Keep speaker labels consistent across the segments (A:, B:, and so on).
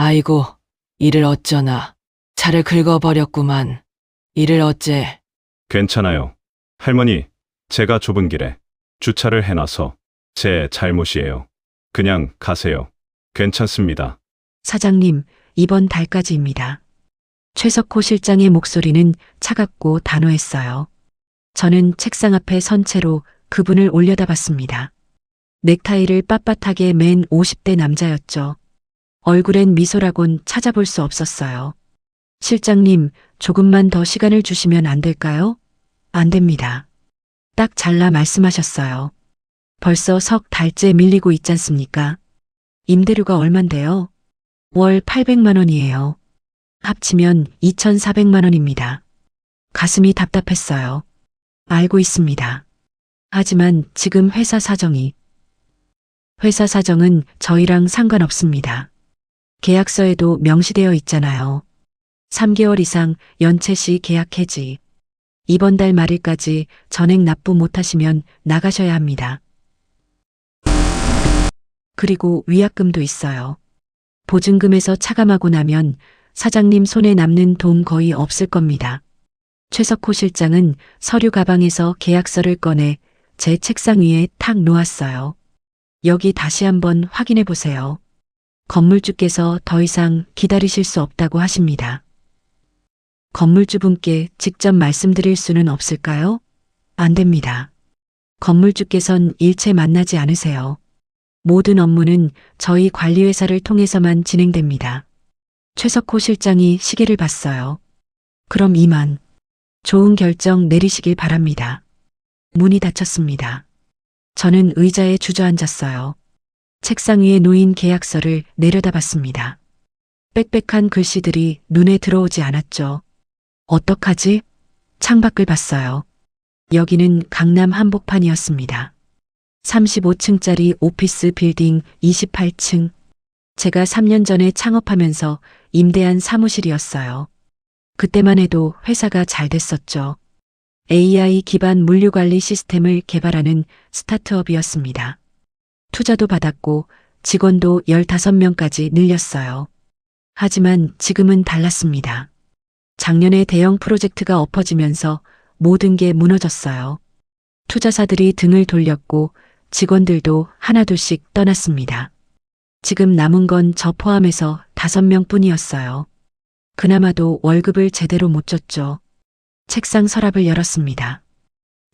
A: 아이고, 이를 어쩌나. 차를 긁어버렸구만. 이를 어째.
B: 괜찮아요. 할머니, 제가 좁은 길에 주차를 해놔서 제 잘못이에요. 그냥 가세요. 괜찮습니다.
C: 사장님, 이번 달까지입니다. 최석호 실장의 목소리는 차갑고 단호했어요. 저는 책상 앞에 선 채로 그분을 올려다봤습니다. 넥타이를 빳빳하게 맨 50대 남자였죠. 얼굴엔 미소라곤 찾아볼 수 없었어요. 실장님, 조금만 더 시간을 주시면 안 될까요? 안 됩니다. 딱 잘라 말씀하셨어요. 벌써 석 달째 밀리고 있지 않습니까? 임대료가 얼만데요? 월 800만 원이에요. 합치면 2,400만 원입니다. 가슴이 답답했어요. 알고 있습니다. 하지만 지금 회사 사정은 저희랑 상관없습니다. 계약서에도 명시되어 있잖아요. 3개월 이상 연체 시 계약 해지. 이번 달 말일까지 전액 납부 못하시면 나가셔야 합니다. 그리고 위약금도 있어요. 보증금에서 차감하고 나면 사장님 손에 남는 돈 거의 없을 겁니다. 최석호 실장은 서류 가방에서 계약서를 꺼내 제 책상 위에 탁 놓았어요. 여기 다시 한번 확인해 보세요. 건물주께서 더 이상 기다리실 수 없다고 하십니다. 건물주분께 직접 말씀드릴 수는 없을까요? 안 됩니다. 건물주께선 일체 만나지 않으세요. 모든 업무는 저희 관리회사를 통해서만 진행됩니다. 최석호 실장이 시계를 봤어요. 그럼 이만. 좋은 결정 내리시길 바랍니다. 문이 닫혔습니다. 저는 의자에 주저앉았어요. 책상 위에 놓인 계약서를 내려다봤습니다. 빽빽한 글씨들이 눈에 들어오지 않았죠. 어떡하지? 창밖을 봤어요. 여기는 강남 한복판이었습니다. 35층짜리 오피스 빌딩 28층. 제가 3년 전에 창업하면서 임대한 사무실이었어요. 그때만 해도 회사가 잘 됐었죠. AI 기반 물류관리 시스템을 개발하는 스타트업이었습니다. 투자도 받았고 직원도 15명까지 늘렸어요. 하지만 지금은 달랐습니다. 작년에 대형 프로젝트가 엎어지면서 모든 게 무너졌어요. 투자사들이 등을 돌렸고 직원들도 하나둘씩 떠났습니다. 지금 남은 건 저 포함해서 5명 뿐이었어요. 그나마도 월급을 제대로 못 줬죠. 책상 서랍을 열었습니다.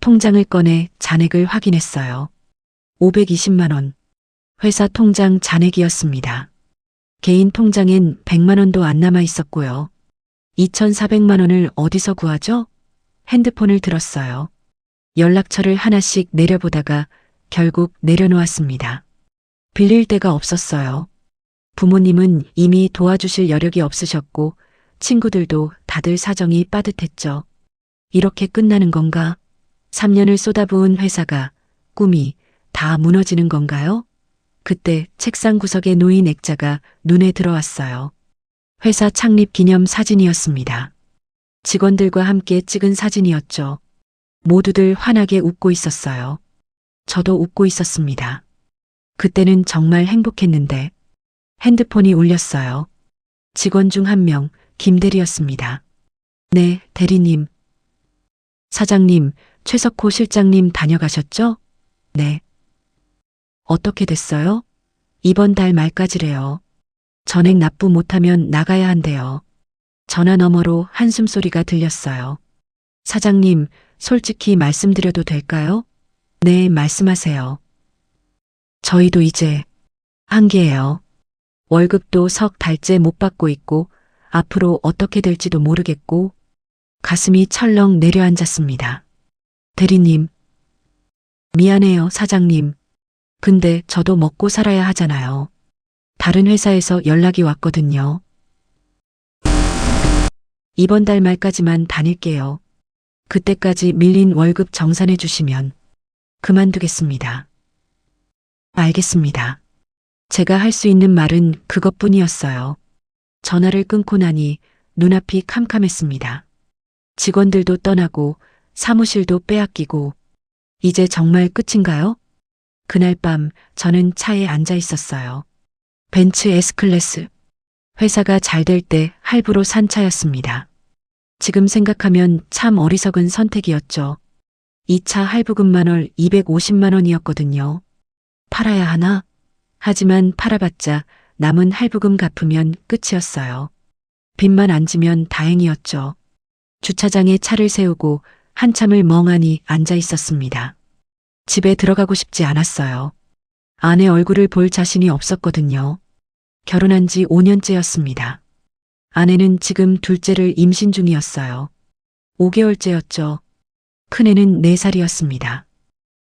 C: 통장을 꺼내 잔액을 확인했어요. 520만 원. 회사 통장 잔액이었습니다. 개인 통장엔 100만 원도 안 남아 있었고요. 2,400만 원을 어디서 구하죠? 핸드폰을 들었어요. 연락처를 하나씩 내려보다가 결국 내려놓았습니다. 빌릴 데가 없었어요. 부모님은 이미 도와주실 여력이 없으셨고 친구들도 다들 사정이 빠듯했죠. 이렇게 끝나는 건가? 3년을 쏟아부은 회사가, 꿈이 다 무너지는 건가요? 그때 책상 구석에 놓인 액자가 눈에 들어왔어요. 회사 창립 기념 사진이었습니다. 직원들과 함께 찍은 사진이었죠. 모두들 환하게 웃고 있었어요. 저도 웃고 있었습니다. 그때는 정말 행복했는데 핸드폰이 울렸어요. 직원 중 한 명, 김대리였습니다. 네, 대리님. 사장님, 최석호 실장님 다녀가셨죠? 네. 어떻게 됐어요? 이번 달 말까지래요. 전액 납부 못하면 나가야 한대요. 전화 너머로 한숨소리가 들렸어요. 사장님, 솔직히 말씀드려도 될까요? 네, 말씀하세요. 저희도 이제 한계예요. 월급도 석 달째 못 받고 있고 앞으로 어떻게 될지도 모르겠고 가슴이 철렁 내려앉았습니다. 대리님. 미안해요, 사장님. 근데 저도 먹고 살아야 하잖아요. 다른 회사에서 연락이 왔거든요. 이번 달 말까지만 다닐게요. 그때까지 밀린 월급 정산해 주시면 그만두겠습니다. 알겠습니다. 제가 할 수 있는 말은 그것뿐이었어요. 전화를 끊고 나니 눈앞이 캄캄했습니다. 직원들도 떠나고 사무실도 빼앗기고 이제 정말 끝인가요? 그날 밤 저는 차에 앉아 있었어요. 벤츠 S클래스. 회사가 잘 될 때 할부로 산 차였습니다. 지금 생각하면 참 어리석은 선택이었죠. 이 차 할부금만 월 250만 원이었거든요. 팔아야 하나? 하지만 팔아봤자 남은 할부금 갚으면 끝이었어요. 빚만 안 지면 다행이었죠. 주차장에 차를 세우고 한참을 멍하니 앉아 있었습니다. 집에 들어가고 싶지 않았어요. 아내 얼굴을 볼 자신이 없었거든요. 결혼한 지 5년째였습니다. 아내는 지금 둘째를 임신 중이었어요. 5개월째였죠. 큰애는 4살이었습니다.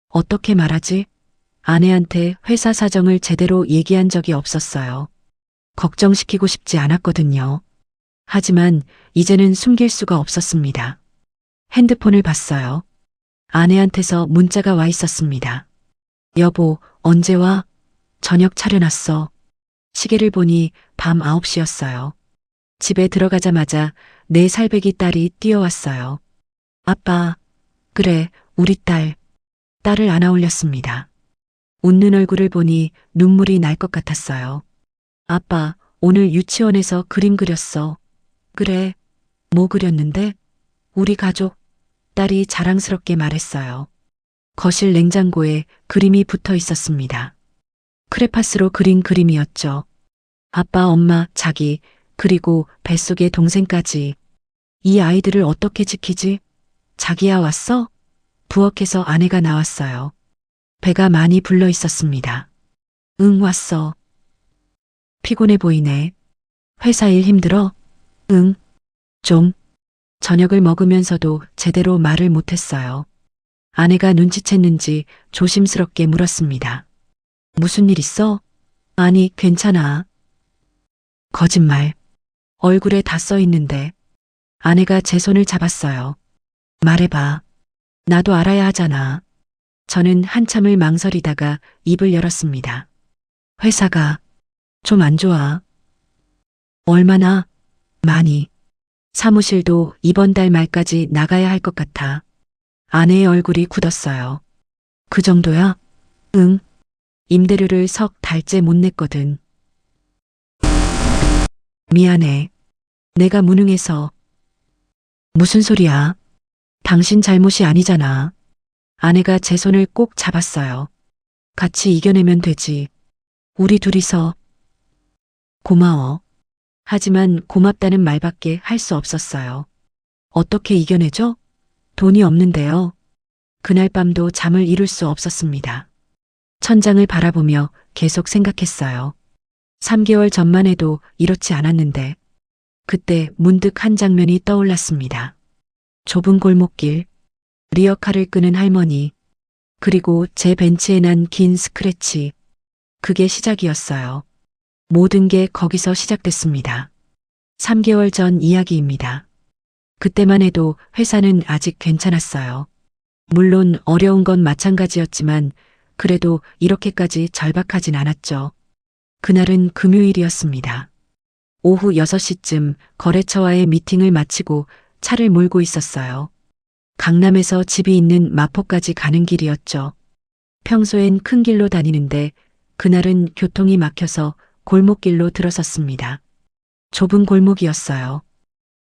C: 어떻게 말하지? 아내한테 회사 사정을 제대로 얘기한 적이 없었어요. 걱정시키고 싶지 않았거든요. 하지만 이제는 숨길 수가 없었습니다. 핸드폰을 봤어요. 아내한테서 문자가 와 있었습니다. 여보, 언제 와? 저녁 차려놨어. 시계를 보니 밤 9시였어요. 집에 들어가자마자 4살배기 딸이 뛰어왔어요. 아빠, 그래, 우리 딸. 딸을 안아 올렸습니다. 웃는 얼굴을 보니 눈물이 날 것 같았어요. 아빠, 오늘 유치원에서 그림 그렸어. 그래, 뭐 그렸는데? 우리 가족. 딸이 자랑스럽게 말했어요. 거실 냉장고에 그림이 붙어 있었습니다. 크레파스로 그린 그림이었죠. 아빠, 엄마, 자기, 그리고 뱃속의 동생까지. 이 아이들을 어떻게 지키지? 자기야 왔어? 부엌에서 아내가 나왔어요. 배가 많이 불러 있었습니다. 응, 왔어. 피곤해 보이네. 회사 일 힘들어? 응, 좀. 저녁을 먹으면서도 제대로 말을 못했어요. 아내가 눈치챘는지 조심스럽게 물었습니다. 무슨 일 있어? 아니, 괜찮아. 거짓말. 얼굴에 다 써 있는데. 아내가 제 손을 잡았어요. 말해봐. 나도 알아야 하잖아. 저는 한참을 망설이다가 입을 열었습니다. 회사가 좀 안 좋아. 얼마나? 많이. 사무실도 이번 달 말까지 나가야 할 것 같아. 아내의 얼굴이 굳었어요. 그 정도야? 응. 임대료를 석 달째 못 냈거든. 미안해. 내가 무능해서. 무슨 소리야? 당신 잘못이 아니잖아. 아내가 제 손을 꼭 잡았어요. 같이 이겨내면 되지. 우리 둘이서. 고마워. 하지만 고맙다는 말밖에 할 수 없었어요. 어떻게 이겨내죠? 돈이 없는데요. 그날 밤도 잠을 이룰 수 없었습니다. 천장을 바라보며 계속 생각했어요. 3개월 전만 해도 이렇지 않았는데 그때 문득 한 장면이 떠올랐습니다. 좁은 골목길, 리어카를 끄는 할머니, 그리고 제 벤치에 난 긴 스크래치. 그게 시작이었어요. 모든 게 거기서 시작됐습니다. 3개월 전 이야기입니다. 그때만 해도 회사는 아직 괜찮았어요. 물론 어려운 건 마찬가지였지만 그래도 이렇게까지 절박하진 않았죠. 그날은 금요일이었습니다. 오후 6시쯤 거래처와의 미팅을 마치고 차를 몰고 있었어요. 강남에서 집이 있는 마포까지 가는 길이었죠. 평소엔 큰 길로 다니는데 그날은 교통이 막혀서 골목길로 들어섰습니다. 좁은 골목이었어요.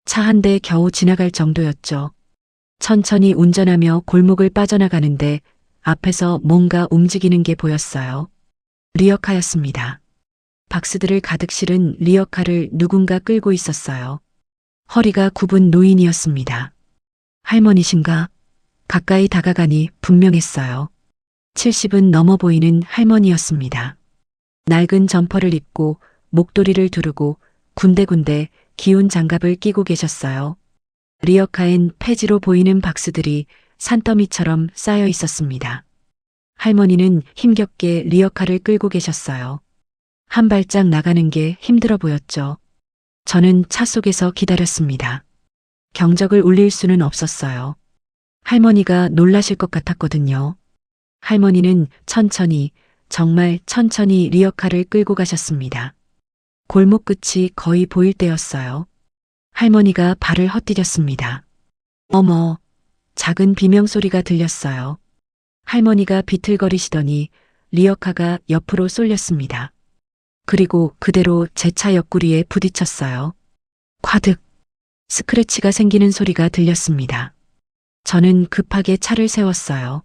C: 차 한 대 겨우 지나갈 정도였죠. 천천히 운전하며 골목을 빠져나가는데 앞에서 뭔가 움직이는 게 보였어요. 리어카였습니다. 박스들을 가득 실은 리어카를 누군가 끌고 있었어요. 허리가 굽은 노인이었습니다. 할머니신가? 가까이 다가가니 분명했어요. 70은 넘어 보이는 할머니였습니다. 낡은 점퍼를 입고 목도리를 두르고 군데군데 기운 장갑을 끼고 계셨어요. 리어카엔 폐지로 보이는 박스들이 산더미처럼 쌓여 있었습니다. 할머니는 힘겹게 리어카를 끌고 계셨어요. 한 발짝 나가는 게 힘들어 보였죠. 저는 차 속에서 기다렸습니다. 경적을 울릴 수는 없었어요. 할머니가 놀라실 것 같았거든요. 할머니는 천천히, 정말 천천히 리어카를 끌고 가셨습니다. 골목 끝이 거의 보일 때였어요. 할머니가 발을 헛디뎠습니다. 어머, 작은 비명소리가 들렸어요. 할머니가 비틀거리시더니 리어카가 옆으로 쏠렸습니다. 그리고 그대로 제 차 옆구리에 부딪혔어요. 과득 스크래치가 생기는 소리가 들렸습니다. 저는 급하게 차를 세웠어요.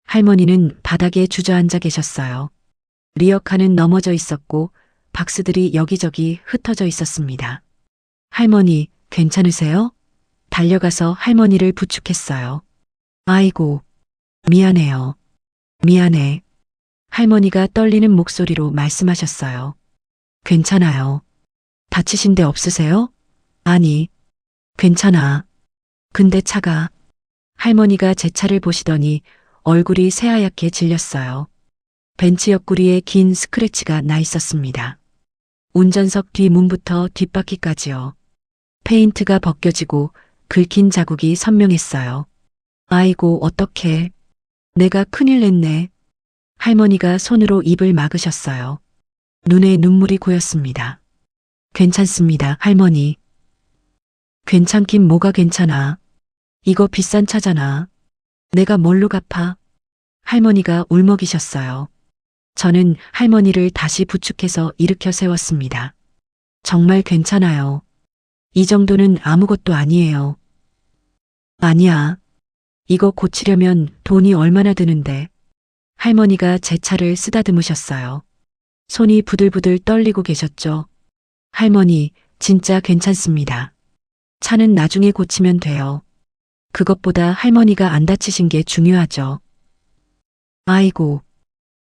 C: 할머니는 바닥에 주저앉아 계셨어요. 리어카는 넘어져 있었고 박스들이 여기저기 흩어져 있었습니다. 할머니, 괜찮으세요? 달려가서 할머니를 부축했어요. 아이고, 미안해요. 미안해. 할머니가 떨리는 목소리로 말씀하셨어요. 괜찮아요. 다치신 데 없으세요? 아니, 괜찮아. 근데 차가. 할머니가 제 차를 보시더니 얼굴이 새하얗게 질렸어요. 벤츠 옆구리에 긴 스크래치가 나 있었습니다. 운전석 뒷문부터 뒷바퀴까지요. 페인트가 벗겨지고 긁힌 자국이 선명했어요. 아이고, 어떡해. 내가 큰일 냈네. 할머니가 손으로 입을 막으셨어요. 눈에 눈물이 고였습니다. 괜찮습니다, 할머니. 괜찮긴 뭐가 괜찮아. 이거 비싼 차잖아. 내가 뭘로 갚아? 할머니가 울먹이셨어요. 저는 할머니를 다시 부축해서 일으켜 세웠습니다. 정말 괜찮아요. 이 정도는 아무것도 아니에요. 아니야. 이거 고치려면 돈이 얼마나 드는데. 할머니가 제 차를 쓰다듬으셨어요. 손이 부들부들 떨리고 계셨죠. 할머니, 진짜 괜찮습니다. 차는 나중에 고치면 돼요. 그것보다 할머니가 안 다치신 게 중요하죠. 아이고.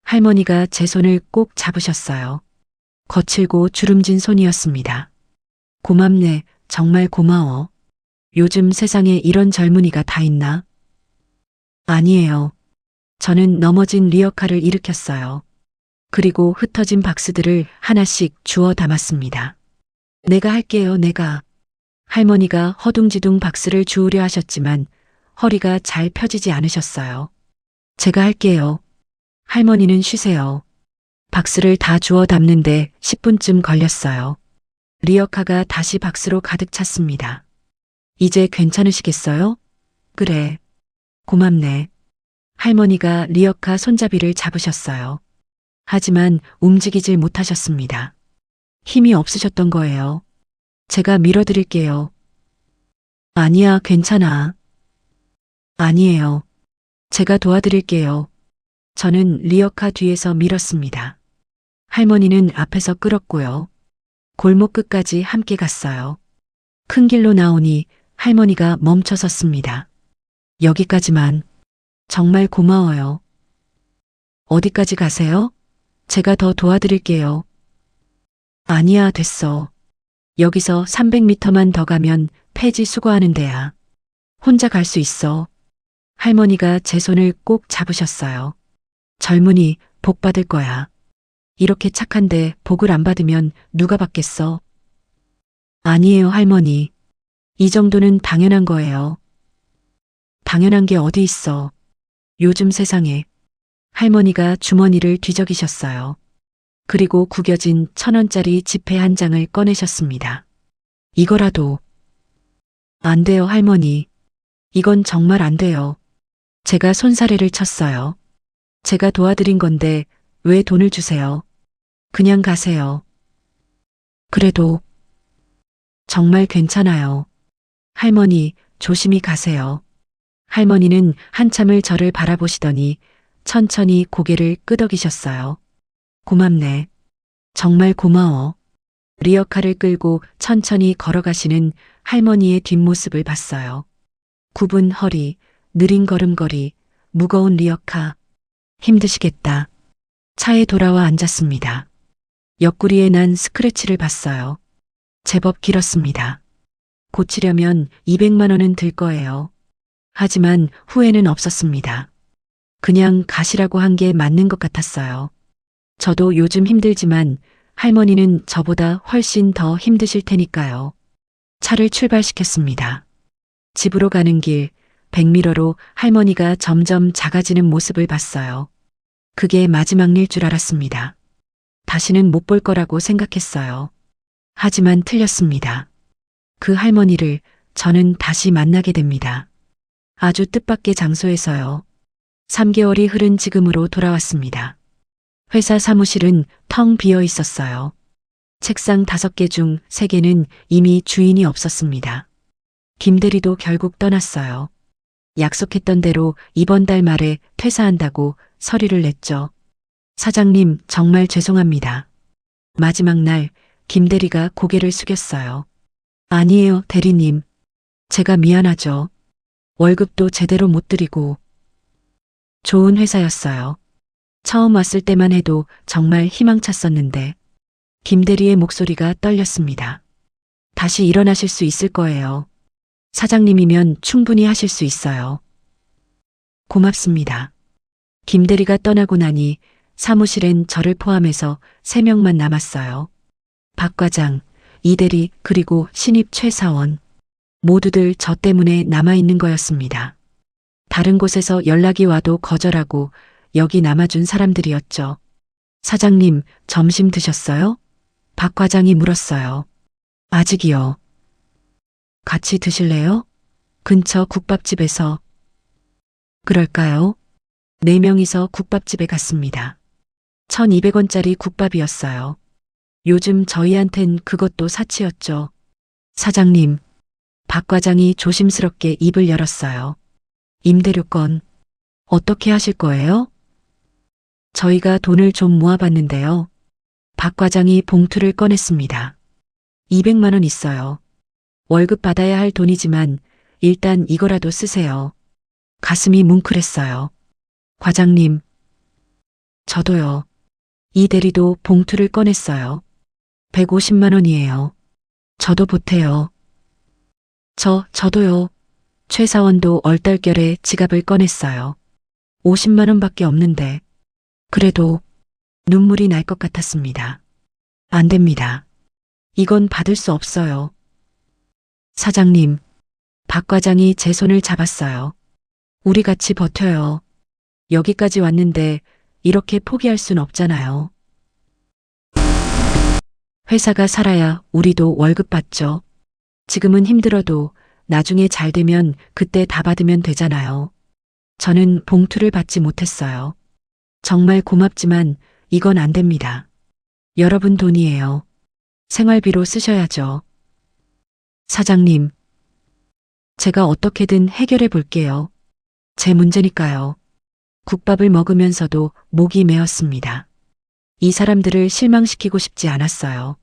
C: 할머니가 제 손을 꼭 잡으셨어요. 거칠고 주름진 손이었습니다. 고맙네, 정말 고마워. 요즘 세상에 이런 젊은이가 다 있나? 아니에요. 저는 넘어진 리어카를 일으켰어요. 그리고 흩어진 박스들을 하나씩 주워 담았습니다. 내가 할게요, 내가. 할머니가 허둥지둥 박스를 주우려 하셨지만 허리가 잘 펴지지 않으셨어요. 제가 할게요. 할머니는 쉬세요. 박스를 다 주워 담는데 10분쯤 걸렸어요. 리어카가 다시 박스로 가득 찼습니다. 이제 괜찮으시겠어요? 그래. 고맙네. 할머니가 리어카 손잡이를 잡으셨어요. 하지만 움직이질 못하셨습니다. 힘이 없으셨던 거예요. 제가 밀어드릴게요. 아니야, 괜찮아. 아니에요. 제가 도와드릴게요. 저는 리어카 뒤에서 밀었습니다. 할머니는 앞에서 끌었고요. 골목 끝까지 함께 갔어요. 큰 길로 나오니 할머니가 멈춰 섰습니다. 여기까지만. 정말 고마워요. 어디까지 가세요? 제가 더 도와드릴게요. 아니야, 됐어. 여기서 300m만 더 가면 폐지 수거하는 데야. 혼자 갈 수 있어. 할머니가 제 손을 꼭 잡으셨어요. 젊은이, 복 받을 거야. 이렇게 착한데 복을 안 받으면 누가 받겠어? 아니에요, 할머니. 이 정도는 당연한 거예요. 당연한 게 어디 있어. 요즘 세상에. 할머니가 주머니를 뒤적이셨어요. 그리고 구겨진 1,000원짜리 지폐 한 장을 꺼내셨습니다. 이거라도. 안 돼요, 할머니. 이건 정말 안 돼요. 제가 손사래를 쳤어요. 제가 도와드린 건데 왜 돈을 주세요? 그냥 가세요. 그래도. 정말 괜찮아요. 할머니, 조심히 가세요. 할머니는 한참을 저를 바라보시더니 천천히 고개를 끄덕이셨어요. 고맙네. 정말 고마워. 리어카를 끌고 천천히 걸어가시는 할머니의 뒷모습을 봤어요. 굽은 허리, 느린 걸음걸이, 무거운 리어카. 힘드시겠다. 차에 돌아와 앉았습니다. 옆구리에 난 스크래치를 봤어요. 제법 길었습니다. 고치려면 200만 원은 들 거예요. 하지만 후회는 없었습니다. 그냥 가시라고 한 게 맞는 것 같았어요. 저도 요즘 힘들지만 할머니는 저보다 훨씬 더 힘드실 테니까요. 차를 출발시켰습니다. 집으로 가는 길, 백미러로 할머니가 점점 작아지는 모습을 봤어요. 그게 마지막 일 줄 알았습니다. 다시는 못 볼 거라고 생각했어요. 하지만 틀렸습니다. 그 할머니를 저는 다시 만나게 됩니다. 아주 뜻밖의 장소에서요. 3개월이 흐른 지금으로 돌아왔습니다. 회사 사무실은 텅 비어 있었어요. 책상 5개 중 3개는 이미 주인이 없었습니다. 김대리도 결국 떠났어요. 약속했던 대로 이번 달 말에 퇴사한다고 서류를 냈죠. 사장님, 정말 죄송합니다. 마지막 날 김대리가 고개를 숙였어요. 아니에요, 대리님. 제가 미안하죠. 월급도 제대로 못 드리고. 좋은 회사였어요. 처음 왔을 때만 해도 정말 희망찼었는데. 김대리의 목소리가 떨렸습니다. 다시 일어나실 수 있을 거예요. 사장님이면 충분히 하실 수 있어요. 고맙습니다. 김대리가 떠나고 나니 사무실엔 저를 포함해서 3명만 남았어요. 박 과장, 이대리, 그리고 신입 최사원. 모두들 저 때문에 남아있는 거였습니다. 다른 곳에서 연락이 와도 거절하고 여기 남아준 사람들이었죠. 사장님, 점심 드셨어요? 박 과장이 물었어요. 아직이요. 같이 드실래요? 근처 국밥집에서. 그럴까요? 4명이서 국밥집에 갔습니다. 1,200원짜리 국밥이었어요. 요즘 저희한텐 그것도 사치였죠. 사장님, 박 과장이 조심스럽게 입을 열었어요. 임대료건 어떻게 하실 거예요? 저희가 돈을 좀 모아봤는데요. 박 과장이 봉투를 꺼냈습니다. 200만 원 있어요. 월급 받아야 할 돈이지만 일단 이거라도 쓰세요. 가슴이 뭉클했어요. 과장님, 저도요. 이 대리도 봉투를 꺼냈어요. 150만 원이에요. 저도 보태요. 저도요. 최 사원도 얼떨결에 지갑을 꺼냈어요. 50만 원밖에 없는데. 그래도 눈물이 날 것 같았습니다. 안 됩니다. 이건 받을 수 없어요. 사장님, 박 과장이 제 손을 잡았어요. 우리 같이 버텨요. 여기까지 왔는데 이렇게 포기할 순 없잖아요. 회사가 살아야 우리도 월급 받죠. 지금은 힘들어도 나중에 잘 되면 그때 다 받으면 되잖아요. 저는 봉투를 받지 못했어요. 정말 고맙지만 이건 안 됩니다. 여러분 돈이에요. 생활비로 쓰셔야죠. 사장님, 제가 어떻게든 해결해 볼게요. 제 문제니까요. 국밥을 먹으면서도 목이 메었습니다. 이 사람들을 실망시키고 싶지 않았어요.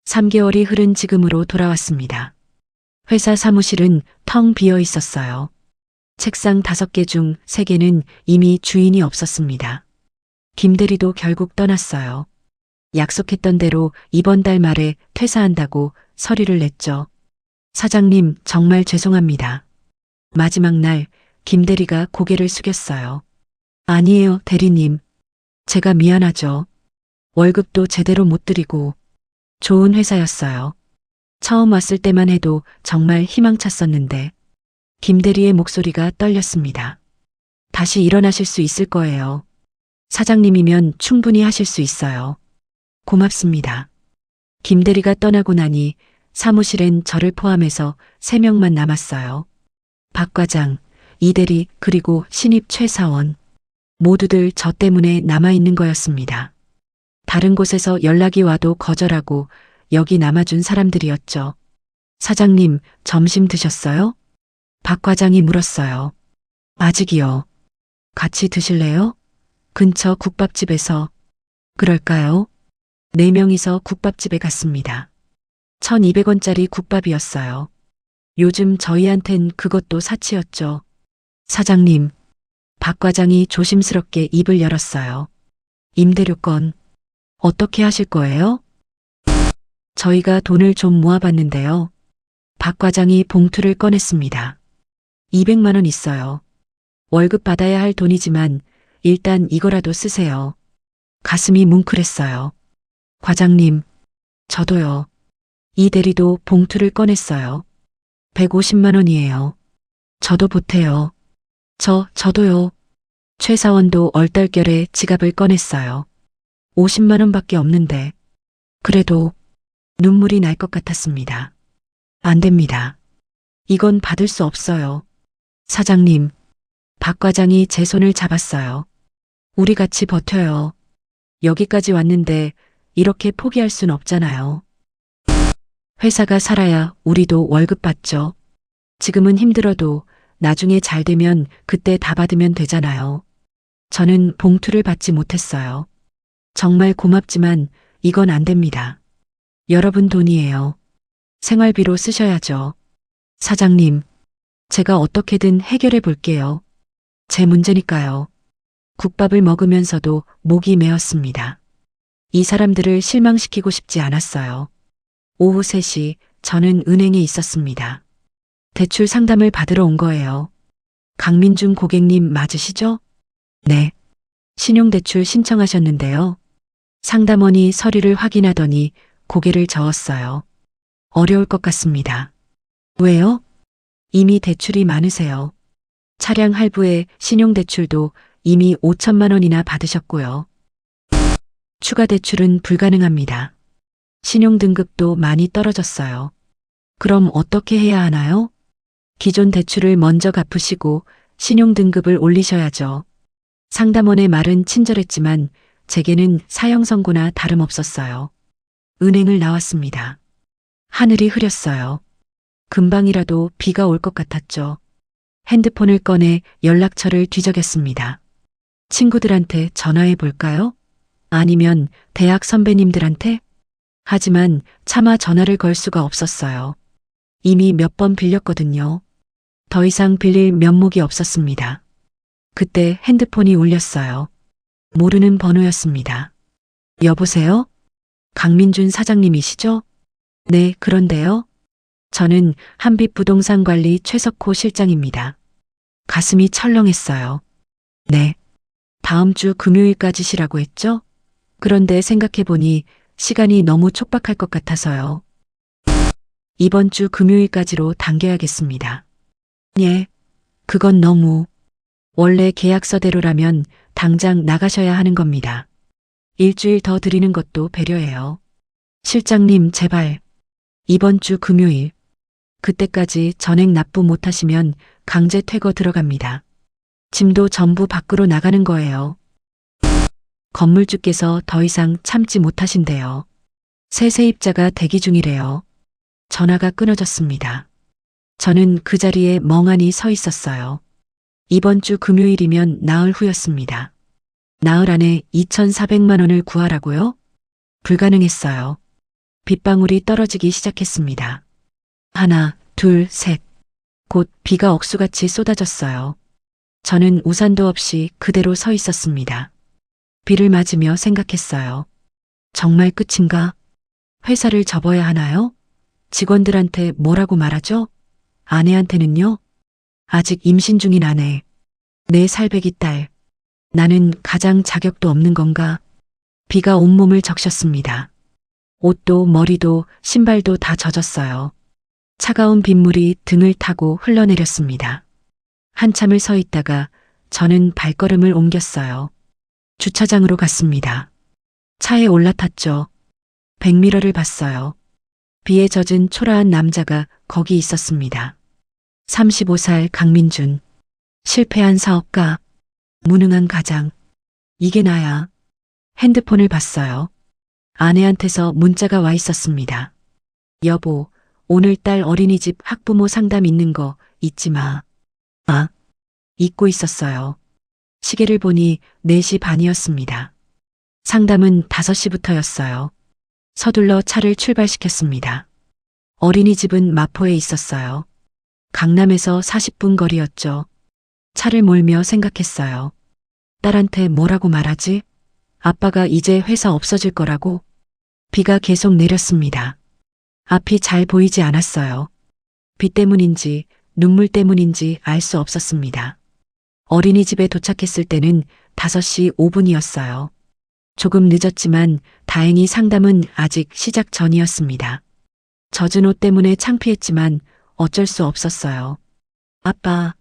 C: 3개월이 흐른 지금으로 돌아왔습니다. 회사 사무실은 텅 비어 있었어요. 책상 5개 중 3개는 이미 주인이 없었습니다. 김대리도 결국 떠났어요. 약속했던 대로 이번 달 말에 퇴사한다고 서류를 냈죠. 사장님, 정말 죄송합니다. 마지막 날 김대리가 고개를 숙였어요. 아니에요, 대리님. 제가 미안하죠. 월급도 제대로 못 드리고. 좋은 회사였어요. 처음 왔을 때만 해도 정말 희망찼었는데. 김대리의 목소리가 떨렸습니다. 다시 일어나실 수 있을 거예요. 사장님이면 충분히 하실 수 있어요. 고맙습니다. 김대리가 떠나고 나니 사무실엔 저를 포함해서 3명만 남았어요. 박 과장, 이대리, 그리고 신입 최사원. 모두들 저 때문에 남아있는 거였습니다. 다른 곳에서 연락이 와도 거절하고 여기 남아준 사람들이었죠. 사장님, 점심 드셨어요? 박 과장이 물었어요. 아직이요. 같이 드실래요? 근처 국밥집에서. 그럴까요? 4명이서 국밥집에 갔습니다. 1,200원짜리 국밥이었어요. 요즘 저희한텐 그것도 사치였죠. 사장님, 박 과장이 조심스럽게 입을 열었어요. 임대료건 어떻게 하실 거예요? 저희가 돈을 좀 모아봤는데요. 박 과장이 봉투를 꺼냈습니다. 200만 원 있어요. 월급 받아야 할 돈이지만 일단 이거라도 쓰세요. 가슴이 뭉클했어요. 과장님, 저도요. 이 대리도 봉투를 꺼냈어요. 150만 원이에요. 저도 보태요. 저도요. 최 사원도 얼떨결에 지갑을 꺼냈어요. 50만 원밖에 없는데. 그래도 눈물이 날 것 같았습니다. 안 됩니다. 이건 받을 수 없어요. 사장님, 박 과장이 제 손을 잡았어요. 우리 같이 버텨요. 여기까지 왔는데 이렇게 포기할 순 없잖아요. 회사가 살아야 우리도 월급 받죠. 지금은 힘들어도 나중에 잘 되면 그때 다 받으면 되잖아요. 저는 봉투를 받지 못했어요. 정말 고맙지만 이건 안 됩니다. 여러분 돈이에요. 생활비로 쓰셔야죠. 사장님, 제가 어떻게든 해결해 볼게요. 제 문제니까요. 국밥을 먹으면서도 목이 메었습니다. 이 사람들을 실망시키고 싶지 않았어요. 오후 3시 저는 은행에 있었습니다. 대출 상담을 받으러 온 거예요. 강민준 고객님 맞으시죠? 네. 신용대출 신청하셨는데요. 상담원이 서류를 확인하더니 고개를 저었어요. 어려울 것 같습니다. 왜요? 이미 대출이 많으세요. 차량 할부에 신용대출도 이미 5천만 원이나 받으셨고요. 추가 대출은 불가능합니다. 신용등급도 많이 떨어졌어요. 그럼 어떻게 해야 하나요? 기존 대출을 먼저 갚으시고 신용등급을 올리셔야죠. 상담원의 말은 친절했지만 제게는 사형 선고나 다름없었어요. 은행을 나왔습니다. 하늘이 흐렸어요. 금방이라도 비가 올 것 같았죠. 핸드폰을 꺼내 연락처를 뒤적였습니다. 친구들한테 전화해 볼까요? 아니면 대학 선배님들한테? 하지만 차마 전화를 걸 수가 없었어요. 이미 몇 번 빌렸거든요. 더 이상 빌릴 면목이 없었습니다. 그때 핸드폰이 울렸어요. 모르는 번호였습니다. 여보세요? 강민준 사장님이시죠? 네, 그런데요. 저는 한빛부동산관리 최석호 실장입니다. 가슴이 철렁했어요. 네. 다음 주 금요일까지시라고 했죠? 그런데 생각해보니 시간이 너무 촉박할 것 같아서요. 이번 주 금요일까지로 당겨야겠습니다. 예. 그건 너무. 원래 계약서대로라면 당장 나가셔야 하는 겁니다. 일주일 더 드리는 것도 배려예요. 실장님, 제발. 이번 주 금요일. 그때까지 전액 납부 못하시면 강제 퇴거 들어갑니다. 짐도 전부 밖으로 나가는 거예요. 건물주께서 더 이상 참지 못하신대요. 새 세입자가 대기 중이래요. 전화가 끊어졌습니다. 저는 그 자리에 멍하니 서 있었어요. 이번 주 금요일이면 나흘 후였습니다. 나흘 안에 2,400만 원을 구하라고요? 불가능했어요. 빗방울이 떨어지기 시작했습니다. 하나, 둘, 셋. 곧 비가 억수같이 쏟아졌어요. 저는 우산도 없이 그대로 서 있었습니다. 비를 맞으며 생각했어요. 정말 끝인가? 회사를 접어야 하나요? 직원들한테 뭐라고 말하죠? 아내한테는요? 아직 임신 중인 아내. 내 살배기 딸. 나는 가장 자격도 없는 건가? 비가 온몸을 적셨습니다. 옷도 머리도 신발도 다 젖었어요. 차가운 빗물이 등을 타고 흘러내렸습니다. 한참을 서 있다가 저는 발걸음을 옮겼어요. 주차장으로 갔습니다. 차에 올라탔죠. 백미러를 봤어요. 비에 젖은 초라한 남자가 거기 있었습니다. 35살 강민준. 실패한 사업가. 무능한 가장. 이게 나야. 핸드폰을 봤어요. 아내한테서 문자가 와 있었습니다. 여보, 오늘 딸 어린이집 학부모 상담 있는 거 잊지 마. 아, 잊고 있었어요. 시계를 보니 4시 반이었습니다. 상담은 5시부터였어요. 서둘러 차를 출발시켰습니다. 어린이집은 마포에 있었어요. 강남에서 40분 거리였죠. 차를 몰며 생각했어요. 딸한테 뭐라고 말하지? 아빠가 이제 회사 없어질 거라고? 비가 계속 내렸습니다. 앞이 잘 보이지 않았어요. 비 때문인지 눈물 때문인지 알 수 없었습니다. 어린이집에 도착했을 때는 5시 5분이었어요. 조금 늦었지만 다행히 상담은 아직 시작 전이었습니다. 젖은 옷 때문에 창피했지만 어쩔 수 없었어요. 아빠,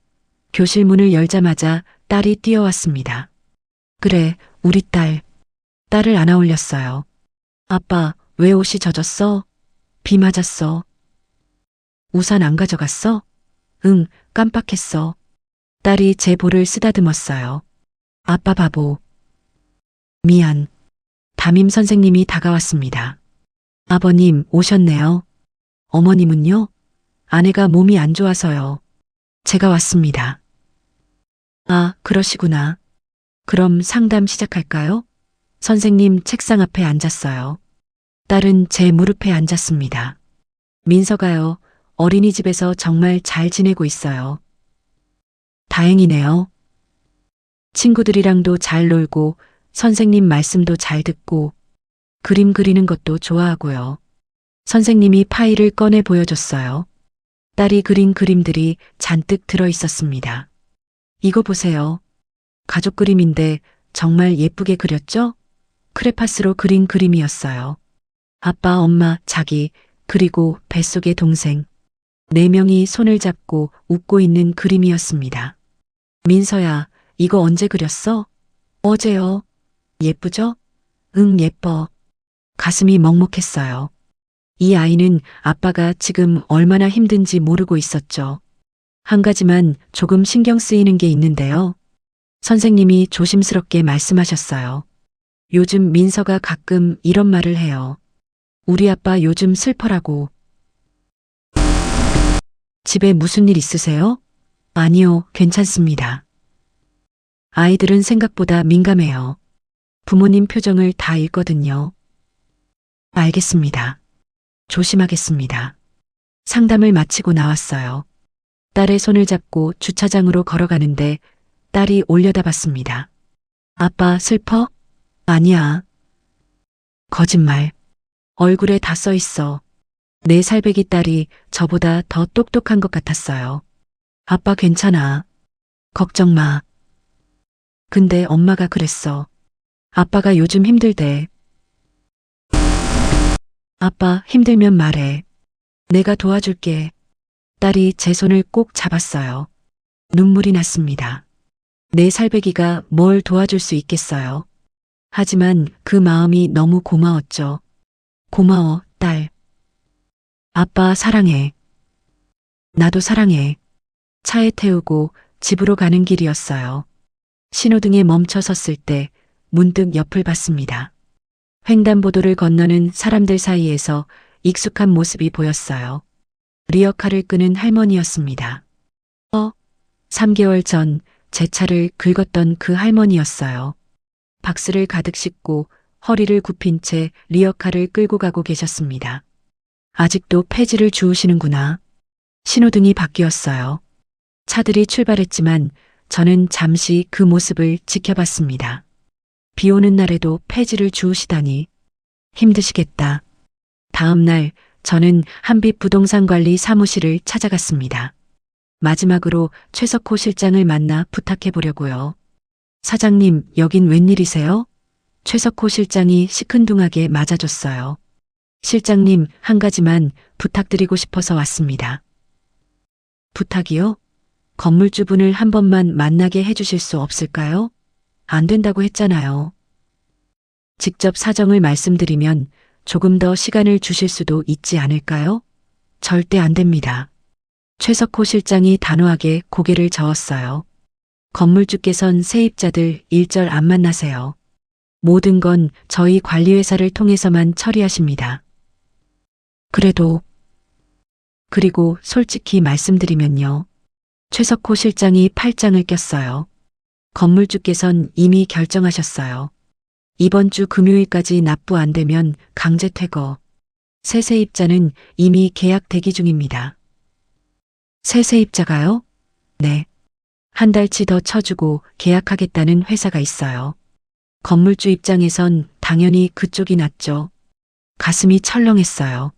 C: 교실 문을 열자마자 딸이 뛰어왔습니다. 그래, 우리 딸. 딸을 안아 올렸어요. 아빠, 왜 옷이 젖었어? 비 맞았어. 우산 안 가져갔어? 응, 깜빡했어. 딸이 제 볼을 쓰다듬었어요. 아빠 바보. 미안. 담임 선생님이 다가왔습니다. 아버님 오셨네요. 어머님은요? 아내가 몸이 안 좋아서요. 제가 왔습니다. 아, 그러시구나. 그럼 상담 시작할까요? 선생님 책상 앞에 앉았어요. 딸은 제 무릎에 앉았습니다. 민서가요, 어린이집에서 정말 잘 지내고 있어요. 다행이네요. 친구들이랑도 잘 놀고, 선생님 말씀도 잘 듣고, 그림 그리는 것도 좋아하고요. 선생님이 파일을 꺼내 보여줬어요. 딸이 그린 그림들이 잔뜩 들어 있었습니다. 이거 보세요. 가족 그림인데 정말 예쁘게 그렸죠? 크레파스로 그린 그림이었어요. 아빠, 엄마, 자기, 그리고 뱃속의 동생. 4명이 손을 잡고 웃고 있는 그림이었습니다. 민서야, 이거 언제 그렸어? 어제요. 예쁘죠? 응, 예뻐. 가슴이 먹먹했어요. 이 아이는 아빠가 지금 얼마나 힘든지 모르고 있었죠. 한 가지만 조금 신경 쓰이는 게 있는데요. 선생님이 조심스럽게 말씀하셨어요. 요즘 민서가 가끔 이런 말을 해요. 우리 아빠 요즘 슬퍼라고. 집에 무슨 일 있으세요? 아니요, 괜찮습니다. 아이들은 생각보다 민감해요. 부모님 표정을 다 읽거든요. 알겠습니다. 조심하겠습니다. 상담을 마치고 나왔어요. 딸의 손을 잡고 주차장으로 걸어가는데 딸이 올려다봤습니다. 아빠 슬퍼? 아니야. 거짓말. 얼굴에 다 써 있어. 4살배기 딸이 저보다 더 똑똑한 것 같았어요. 아빠 괜찮아. 걱정 마. 근데 엄마가 그랬어. 아빠가 요즘 힘들대. 아빠 힘들면 말해. 내가 도와줄게. 딸이 제 손을 꼭 잡았어요. 눈물이 났습니다. 4살배기가 뭘 도와줄 수 있겠어요. 하지만 그 마음이 너무 고마웠죠. 고마워, 딸. 아빠 사랑해. 나도 사랑해. 차에 태우고 집으로 가는 길이었어요. 신호등에 멈춰 섰을 때 문득 옆을 봤습니다. 횡단보도를 건너는 사람들 사이에서 익숙한 모습이 보였어요. 리어카를 끄는 할머니였습니다. 3개월 전 제 차를 긁었던 그 할머니였어요. 박스를 가득 싣고 허리를 굽힌 채 리어카를 끌고 가고 계셨습니다. 아직도 폐지를 주우시는구나. 신호등이 바뀌었어요. 차들이 출발했지만 저는 잠시 그 모습을 지켜봤습니다. 비 오는 날에도 폐지를 주우시다니 힘드시겠다. 다음 날 저는 한빛 부동산관리 사무실을 찾아갔습니다. 마지막으로 최석호 실장을 만나 부탁해 보려고요. 사장님, 여긴 웬일이세요? 최석호 실장이 시큰둥하게 맞아줬어요. 실장님, 한 가지만 부탁드리고 싶어서 왔습니다. 부탁이요? 건물주분을 한 번만 만나게 해주실 수 없을까요? 안 된다고 했잖아요. 직접 사정을 말씀드리면 조금 더 시간을 주실 수도 있지 않을까요? 절대 안 됩니다. 최석호 실장이 단호하게 고개를 저었어요. 건물주께선 세입자들 일절 안 만나세요. 모든 건 저희 관리회사를 통해서만 처리하십니다. 그리고 솔직히 말씀드리면요. 최석호 실장이 팔짱을 꼈어요. 건물주께선 이미 결정하셨어요. 이번 주 금요일까지 납부 안 되면 강제 퇴거. 새 세입자는 이미 계약 대기 중입니다. 새 세입자가요? 네. 한 달치 더 쳐주고 계약하겠다는 회사가 있어요. 건물주 입장에선 당연히 그쪽이 낫죠. 가슴이 철렁했어요.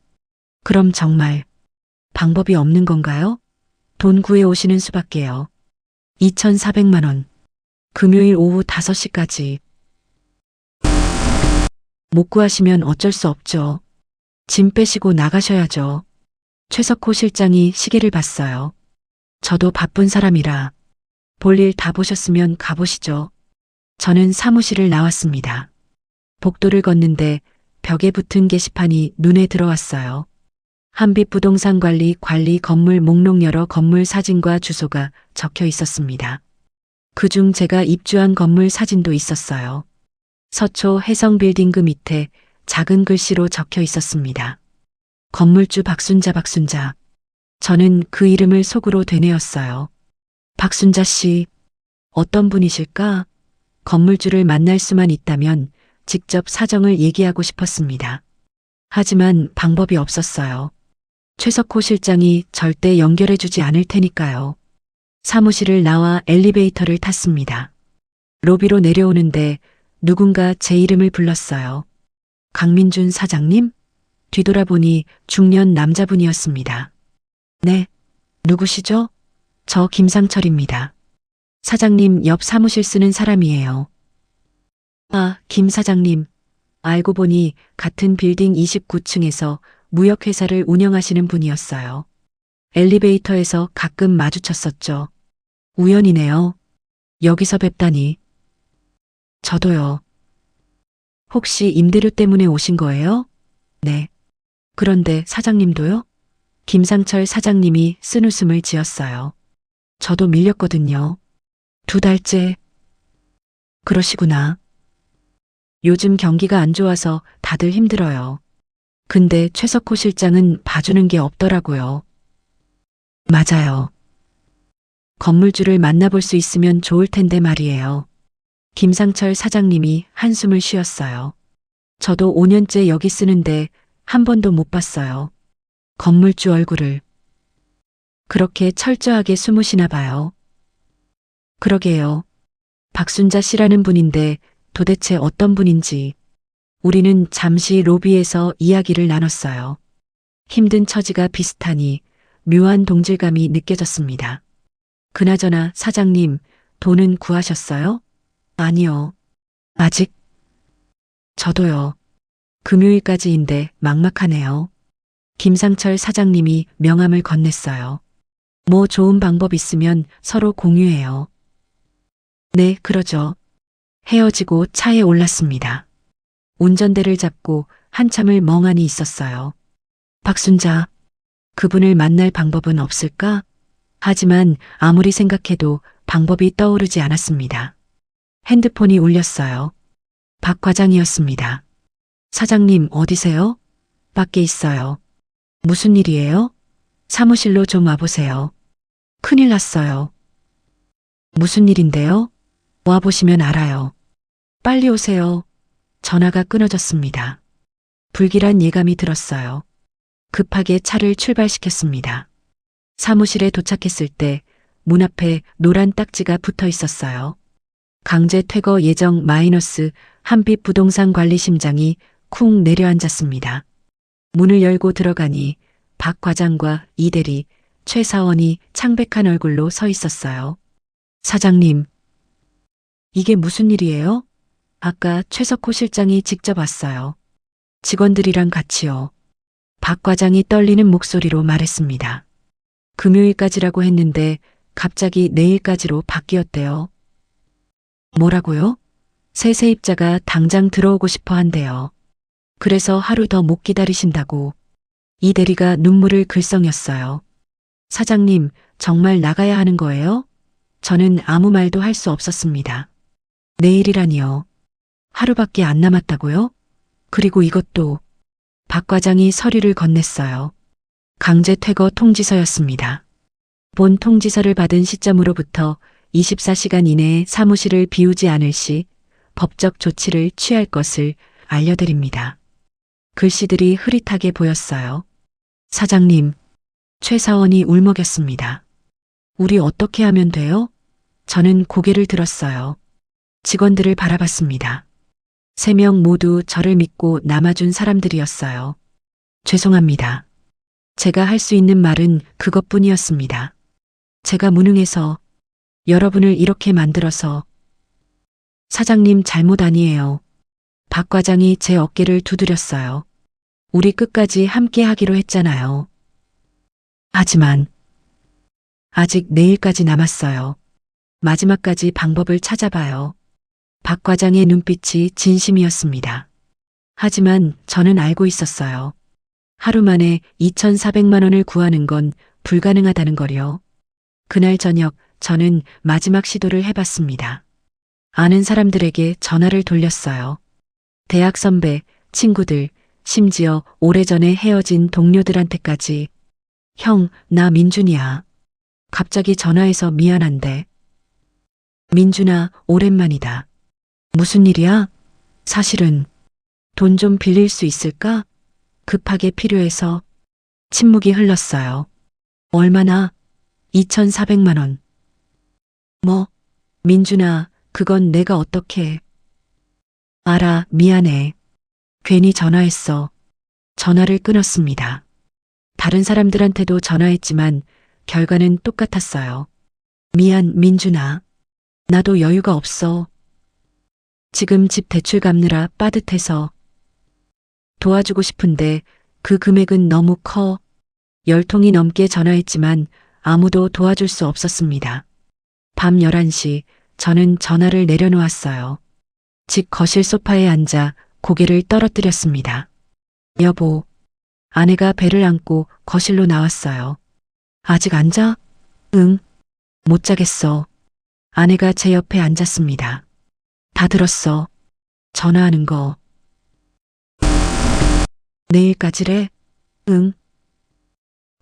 C: 그럼 정말 방법이 없는 건가요? 돈 구해 오시는 수밖에요. 2,400만 원. 금요일 오후 5시까지. 못 구하시면 어쩔 수 없죠. 짐 빼시고 나가셔야죠. 최석호 실장이 시계를 봤어요. 저도 바쁜 사람이라 볼일 다 보셨으면 가보시죠. 저는 사무실을 나왔습니다. 복도를 걷는데 벽에 붙은 게시판이 눈에 들어왔어요. 한빛 부동산 관리 건물 목록 여러 건물 사진과 주소가 적혀 있었습니다. 그중 제가 입주한 건물 사진도 있었어요. 서초 해성빌딩 그 밑에 작은 글씨로 적혀 있었습니다. 건물주 박순자. 저는 그 이름을 속으로 되뇌었어요. 박순자 씨, 어떤 분이실까? 건물주를 만날 수만 있다면 직접 사정을 얘기하고 싶었습니다. 하지만 방법이 없었어요. 최석호 실장이 절대 연결해주지 않을 테니까요. 사무실을 나와 엘리베이터를 탔습니다. 로비로 내려오는데 누군가 제 이름을 불렀어요. 강민준 사장님? 뒤돌아보니 중년 남자분이었습니다. 네, 누구시죠? 저 김상철입니다. 사장님 옆 사무실 쓰는 사람이에요. 아, 김 사장님. 알고 보니 같은 빌딩 29층에서 무역회사를 운영하시는 분이었어요. 엘리베이터에서 가끔 마주쳤었죠. 우연이네요. 여기서 뵙다니. 저도요. 혹시 임대료 때문에 오신 거예요? 네. 그런데 사장님도요? 김상철 사장님이 쓴웃음을 지었어요. 저도 밀렸거든요. 2달째. 그러시구나. 요즘 경기가 안 좋아서 다들 힘들어요. 근데 최석호 실장은 봐주는 게 없더라고요. 맞아요. 건물주를 만나볼 수 있으면 좋을 텐데 말이에요. 김상철 사장님이 한숨을 쉬었어요. 저도 5년째 여기 쓰는데 한 번도 못 봤어요. 건물주 얼굴을. 그렇게 철저하게 숨으시나 봐요. 그러게요. 박순자 씨라는 분인데 도대체 어떤 분인지. 우리는 잠시 로비에서 이야기를 나눴어요. 힘든 처지가 비슷하니 묘한 동질감이 느껴졌습니다. 그나저나 사장님, 돈은 구하셨어요? 아니요. 아직? 저도요. 금요일까지인데 막막하네요. 김상철 사장님이 명함을 건넸어요. 뭐 좋은 방법 있으면 서로 공유해요. 네, 그러죠. 헤어지고 차에 올랐습니다. 운전대를 잡고 한참을 멍하니 있었어요. 박순자, 그분을 만날 방법은 없을까? 하지만 아무리 생각해도 방법이 떠오르지 않았습니다. 핸드폰이 울렸어요. 박 과장이었습니다. 사장님 어디세요? 밖에 있어요. 무슨 일이에요? 사무실로 좀 와보세요. 큰일 났어요. 무슨 일인데요? 와보시면 알아요. 빨리 오세요. 전화가 끊어졌습니다. 불길한 예감이 들었어요. 급하게 차를 출발시켰습니다. 사무실에 도착했을 때 문 앞에 노란 딱지가 붙어 있었어요. 강제 퇴거 예정 마이너스 한빛 부동산 관리심장이 쿵 내려앉았습니다. 문을 열고 들어가니 박 과장과 이 대리, 최 사원이 창백한 얼굴로 서 있었어요. 사장님, 이게 무슨 일이에요? 아까 최석호 실장이 직접 왔어요. 직원들이랑 같이요. 박 과장이 떨리는 목소리로 말했습니다. 금요일까지라고 했는데 갑자기 내일까지로 바뀌었대요. 뭐라고요? 새 세입자가 당장 들어오고 싶어 한대요. 그래서 하루 더 못 기다리신다고. 이 대리가 눈물을 글썽였어요. 사장님, 정말 나가야 하는 거예요? 저는 아무 말도 할 수 없었습니다. 내일이라니요. 하루밖에 안 남았다고요? 그리고 이것도 박 과장이 서류를 건넸어요. 강제 퇴거 통지서였습니다. 본 통지서를 받은 시점으로부터 24시간 이내에 사무실을 비우지 않을 시 법적 조치를 취할 것을 알려드립니다. 글씨들이 흐릿하게 보였어요. 사장님, 최 사원이 울먹였습니다. 우리 어떻게 하면 돼요? 저는 고개를 들었어요. 직원들을 바라봤습니다. 3명 모두 저를 믿고 남아준 사람들이었어요. 죄송합니다. 제가 할 수 있는 말은 그것뿐이었습니다. 제가 무능해서 여러분을 이렇게 만들어서. 사장님 잘못 아니에요. 박 과장이 제 어깨를 두드렸어요. 우리 끝까지 함께 하기로 했잖아요. 하지만 아직 내일까지 남았어요. 마지막까지 방법을 찾아봐요. 박 과장의 눈빛이 진심이었습니다. 하지만 저는 알고 있었어요. 하루 만에 2,400만 원을 구하는 건 불가능하다는 걸요. 그날 저녁 저는 마지막 시도를 해봤습니다. 아는 사람들에게 전화를 돌렸어요. 대학 선배, 친구들, 심지어 오래전에 헤어진 동료들한테까지. 형, 나 민준이야. 갑자기 전화해서 미안한데. 민준아, 오랜만이다. 무슨 일이야? 사실은 돈 좀 빌릴 수 있을까? 급하게 필요해서. 침묵이 흘렀어요. 얼마나? 2,400만 원. 뭐? 민준아, 그건 내가 어떻게. 알아, 미안해. 괜히 전화했어. 전화를 끊었습니다. 다른 사람들한테도 전화했지만 결과는 똑같았어요. 미안, 민준아. 나도 여유가 없어. 지금 집 대출 갚느라 빠듯해서. 도와주고 싶은데 그 금액은 너무 커. 10통이 넘게 전화했지만 아무도 도와줄 수 없었습니다. 밤 11시 저는 전화를 내려놓았어요. 집 거실 소파에 앉아 고개를 떨어뜨렸습니다. 여보. 아내가 배를 안고 거실로 나왔어요. 아직 안 자? 응. 못 자겠어. 아내가 제 옆에 앉았습니다. 다 들었어. 전화하는 거. 내일까지래? 응.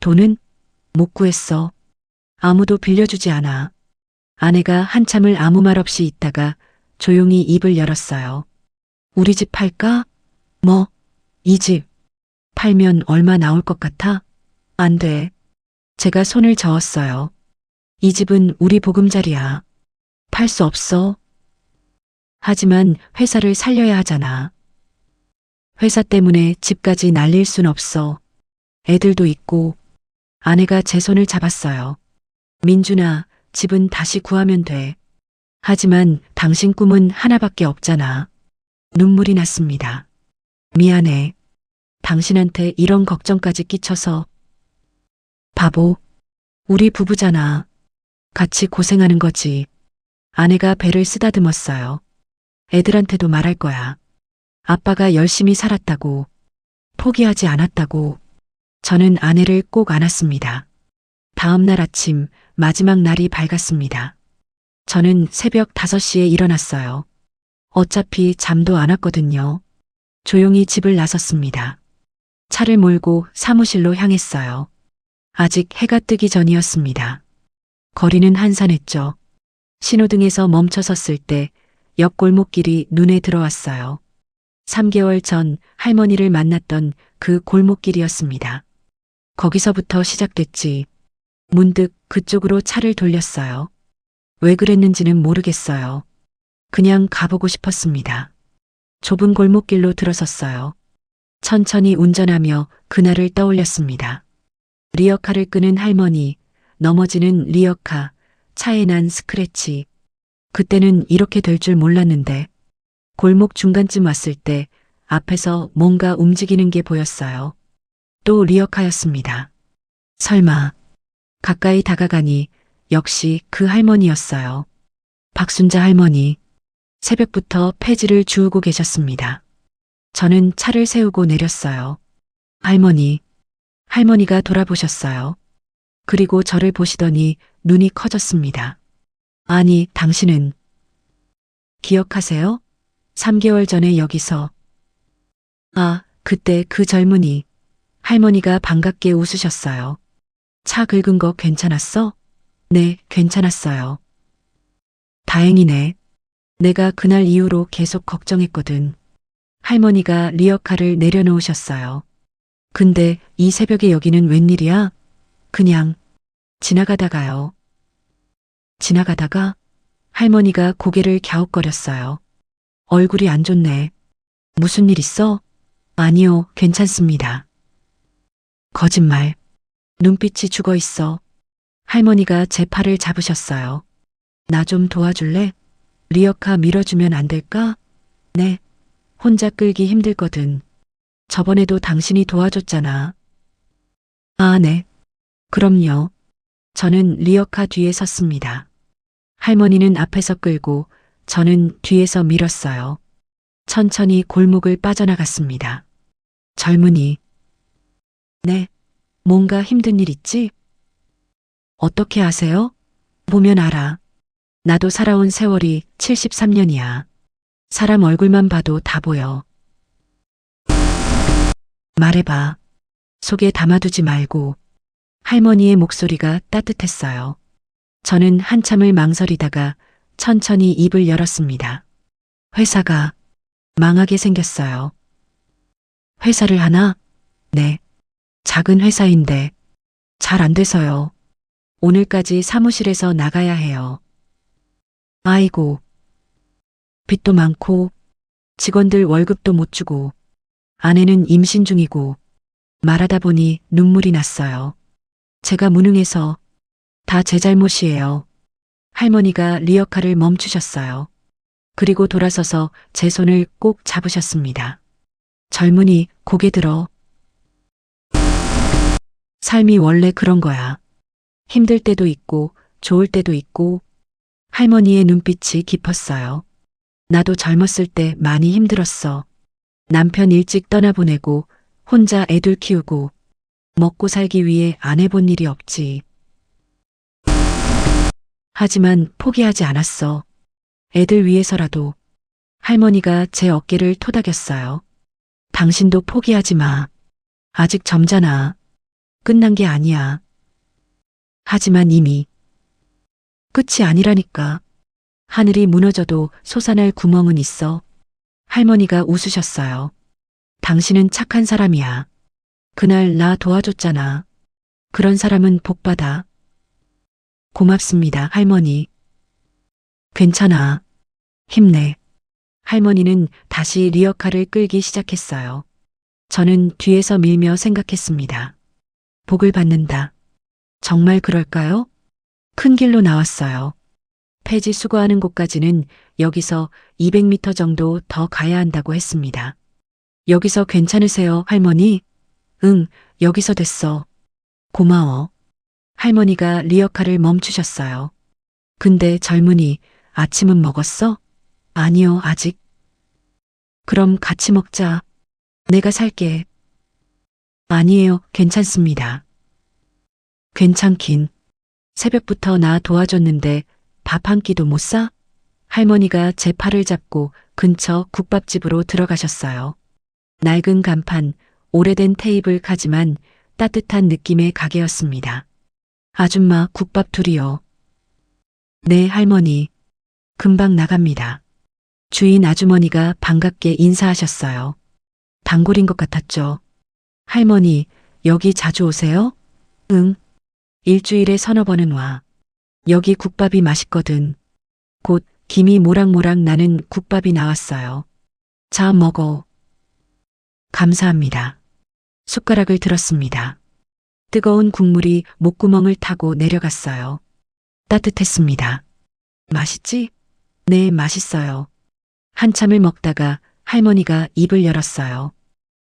C: 돈은? 못 구했어. 아무도 빌려주지 않아. 아내가 한참을 아무 말 없이 있다가 조용히 입을 열었어요. 우리 집 팔까? 뭐? 이 집. 팔면 얼마 나올 것 같아? 안 돼. 제가 손을 저었어요. 이 집은 우리 보금자리야. 팔 수 없어. 하지만 회사를 살려야 하잖아. 회사 때문에 집까지 날릴 순 없어. 애들도 있고. 아내가 제 손을 잡았어요. 민준아, 집은 다시 구하면 돼. 하지만 당신 꿈은 하나밖에 없잖아. 눈물이 났습니다. 미안해. 당신한테 이런 걱정까지 끼쳐서. 바보. 우리 부부잖아. 같이 고생하는 거지. 아내가 배를 쓰다듬었어요. 애들한테도 말할 거야. 아빠가 열심히 살았다고. 포기하지 않았다고. 저는 아내를 꼭 안았습니다. 다음 날 아침 마지막 날이 밝았습니다. 저는 새벽 5시에 일어났어요. 어차피 잠도 안 왔거든요. 조용히 집을 나섰습니다. 차를 몰고 사무실로 향했어요. 아직 해가 뜨기 전이었습니다. 거리는 한산했죠. 신호등에서 멈춰 섰을 때 옆 골목길이 눈에 들어왔어요. 3개월 전 할머니를 만났던 그 골목길이었습니다. 거기서부터 시작됐지. 문득 그쪽으로 차를 돌렸어요. 왜 그랬는지는 모르겠어요. 그냥 가보고 싶었습니다. 좁은 골목길로 들어섰어요. 천천히 운전하며 그날을 떠올렸습니다. 리어카를 끄는 할머니, 넘어지는 리어카, 차에 난 스크래치. 그때는 이렇게 될 줄 몰랐는데 골목 중간쯤 왔을 때 앞에서 뭔가 움직이는 게 보였어요. 또 리어카였습니다. 설마. 가까이 다가가니 역시 그 할머니였어요. 박순자 할머니. 새벽부터 폐지를 주우고 계셨습니다. 저는 차를 세우고 내렸어요. 할머니. 할머니가 돌아보셨어요. 그리고 저를 보시더니 눈이 커졌습니다. 아니, 당신은. 기억하세요? 3개월 전에 여기서. 아, 그때 그 젊은이. 할머니가 반갑게 웃으셨어요. 차 긁은 거 괜찮았어? 네, 괜찮았어요. 다행이네. 내가 그날 이후로 계속 걱정했거든. 할머니가 리어카를 내려놓으셨어요. 근데 이 새벽에 여기는 웬일이야? 그냥 지나가다가요. 지나가다가? 할머니가 고개를 갸웃거렸어요. 얼굴이 안 좋네. 무슨 일 있어? 아니요, 괜찮습니다. 거짓말. 눈빛이 죽어 있어. 할머니가 제 팔을 잡으셨어요. 나 좀 도와줄래? 리어카 밀어주면 안 될까? 네. 혼자 끌기 힘들거든. 저번에도 당신이 도와줬잖아. 아, 네. 그럼요. 저는 리어카 뒤에 섰습니다. 할머니는 앞에서 끌고 저는 뒤에서 밀었어요. 천천히 골목을 빠져나갔습니다. 젊은이. 네. 뭔가 힘든 일 있지? 어떻게 아세요? 보면 알아. 나도 살아온 세월이 73년이야. 사람 얼굴만 봐도 다 보여. 말해봐. 속에 담아두지 말고. 할머니의 목소리가 따뜻했어요. 저는 한참을 망설이다가 천천히 입을 열었습니다. 회사가 망하게 생겼어요. 회사를 하나? 네. 작은 회사인데 잘 안 돼서요. 오늘까지 사무실에서 나가야 해요. 아이고. 빚도 많고 직원들 월급도 못 주고 아내는 임신 중이고 말하다 보니 눈물이 났어요. 제가 무능해서 다 제 잘못이에요. 할머니가 리어카를 멈추셨어요. 그리고 돌아서서 제 손을 꼭 잡으셨습니다. 젊은이, 고개 들어. 삶이 원래 그런 거야. 힘들 때도 있고 좋을 때도 있고. 할머니의 눈빛이 깊었어요. 나도 젊었을 때 많이 힘들었어. 남편 일찍 떠나보내고 혼자 애들 키우고 먹고 살기 위해 안 해본 일이 없지. 하지만 포기하지 않았어. 애들 위해서라도. 할머니가 제 어깨를 토닥였어요. 당신도 포기하지 마. 아직 젊잖아. 끝난 게 아니야. 하지만 이미 끝이 아니라니까. 하늘이 무너져도 솟아날 구멍은 있어. 할머니가 웃으셨어요. 당신은 착한 사람이야. 그날 나 도와줬잖아. 그런 사람은 복받아. 고맙습니다, 할머니. 괜찮아. 힘내. 할머니는 다시 리어카를 끌기 시작했어요. 저는 뒤에서 밀며 생각했습니다. 복을 받는다. 정말 그럴까요? 큰 길로 나왔어요. 폐지 수거하는 곳까지는 여기서 200m 정도 더 가야 한다고 했습니다. 여기서 괜찮으세요, 할머니? 응, 여기서 됐어. 고마워. 할머니가 리어카를 멈추셨어요. 근데 젊은이, 아침은 먹었어? 아니요, 아직. 그럼 같이 먹자. 내가 살게. 아니에요, 괜찮습니다. 괜찮긴. 새벽부터 나 도와줬는데 밥 한 끼도 못 사? 할머니가 제 팔을 잡고 근처 국밥집으로 들어가셨어요. 낡은 간판, 오래된 테이블 가지만 따뜻한 느낌의 가게였습니다. 아줌마 국밥 둘이요. 네, 할머니. 금방 나갑니다. 주인 아주머니가 반갑게 인사하셨어요. 단골인 것 같았죠. 할머니, 여기 자주 오세요? 응. 일주일에 서너 번은 와. 여기 국밥이 맛있거든. 곧 김이 모락모락 나는 국밥이 나왔어요. 자, 먹어. 감사합니다. 숟가락을 들었습니다. 뜨거운 국물이 목구멍을 타고 내려갔어요. 따뜻했습니다. 맛있지? 네, 맛있어요. 한참을 먹다가 할머니가 입을 열었어요.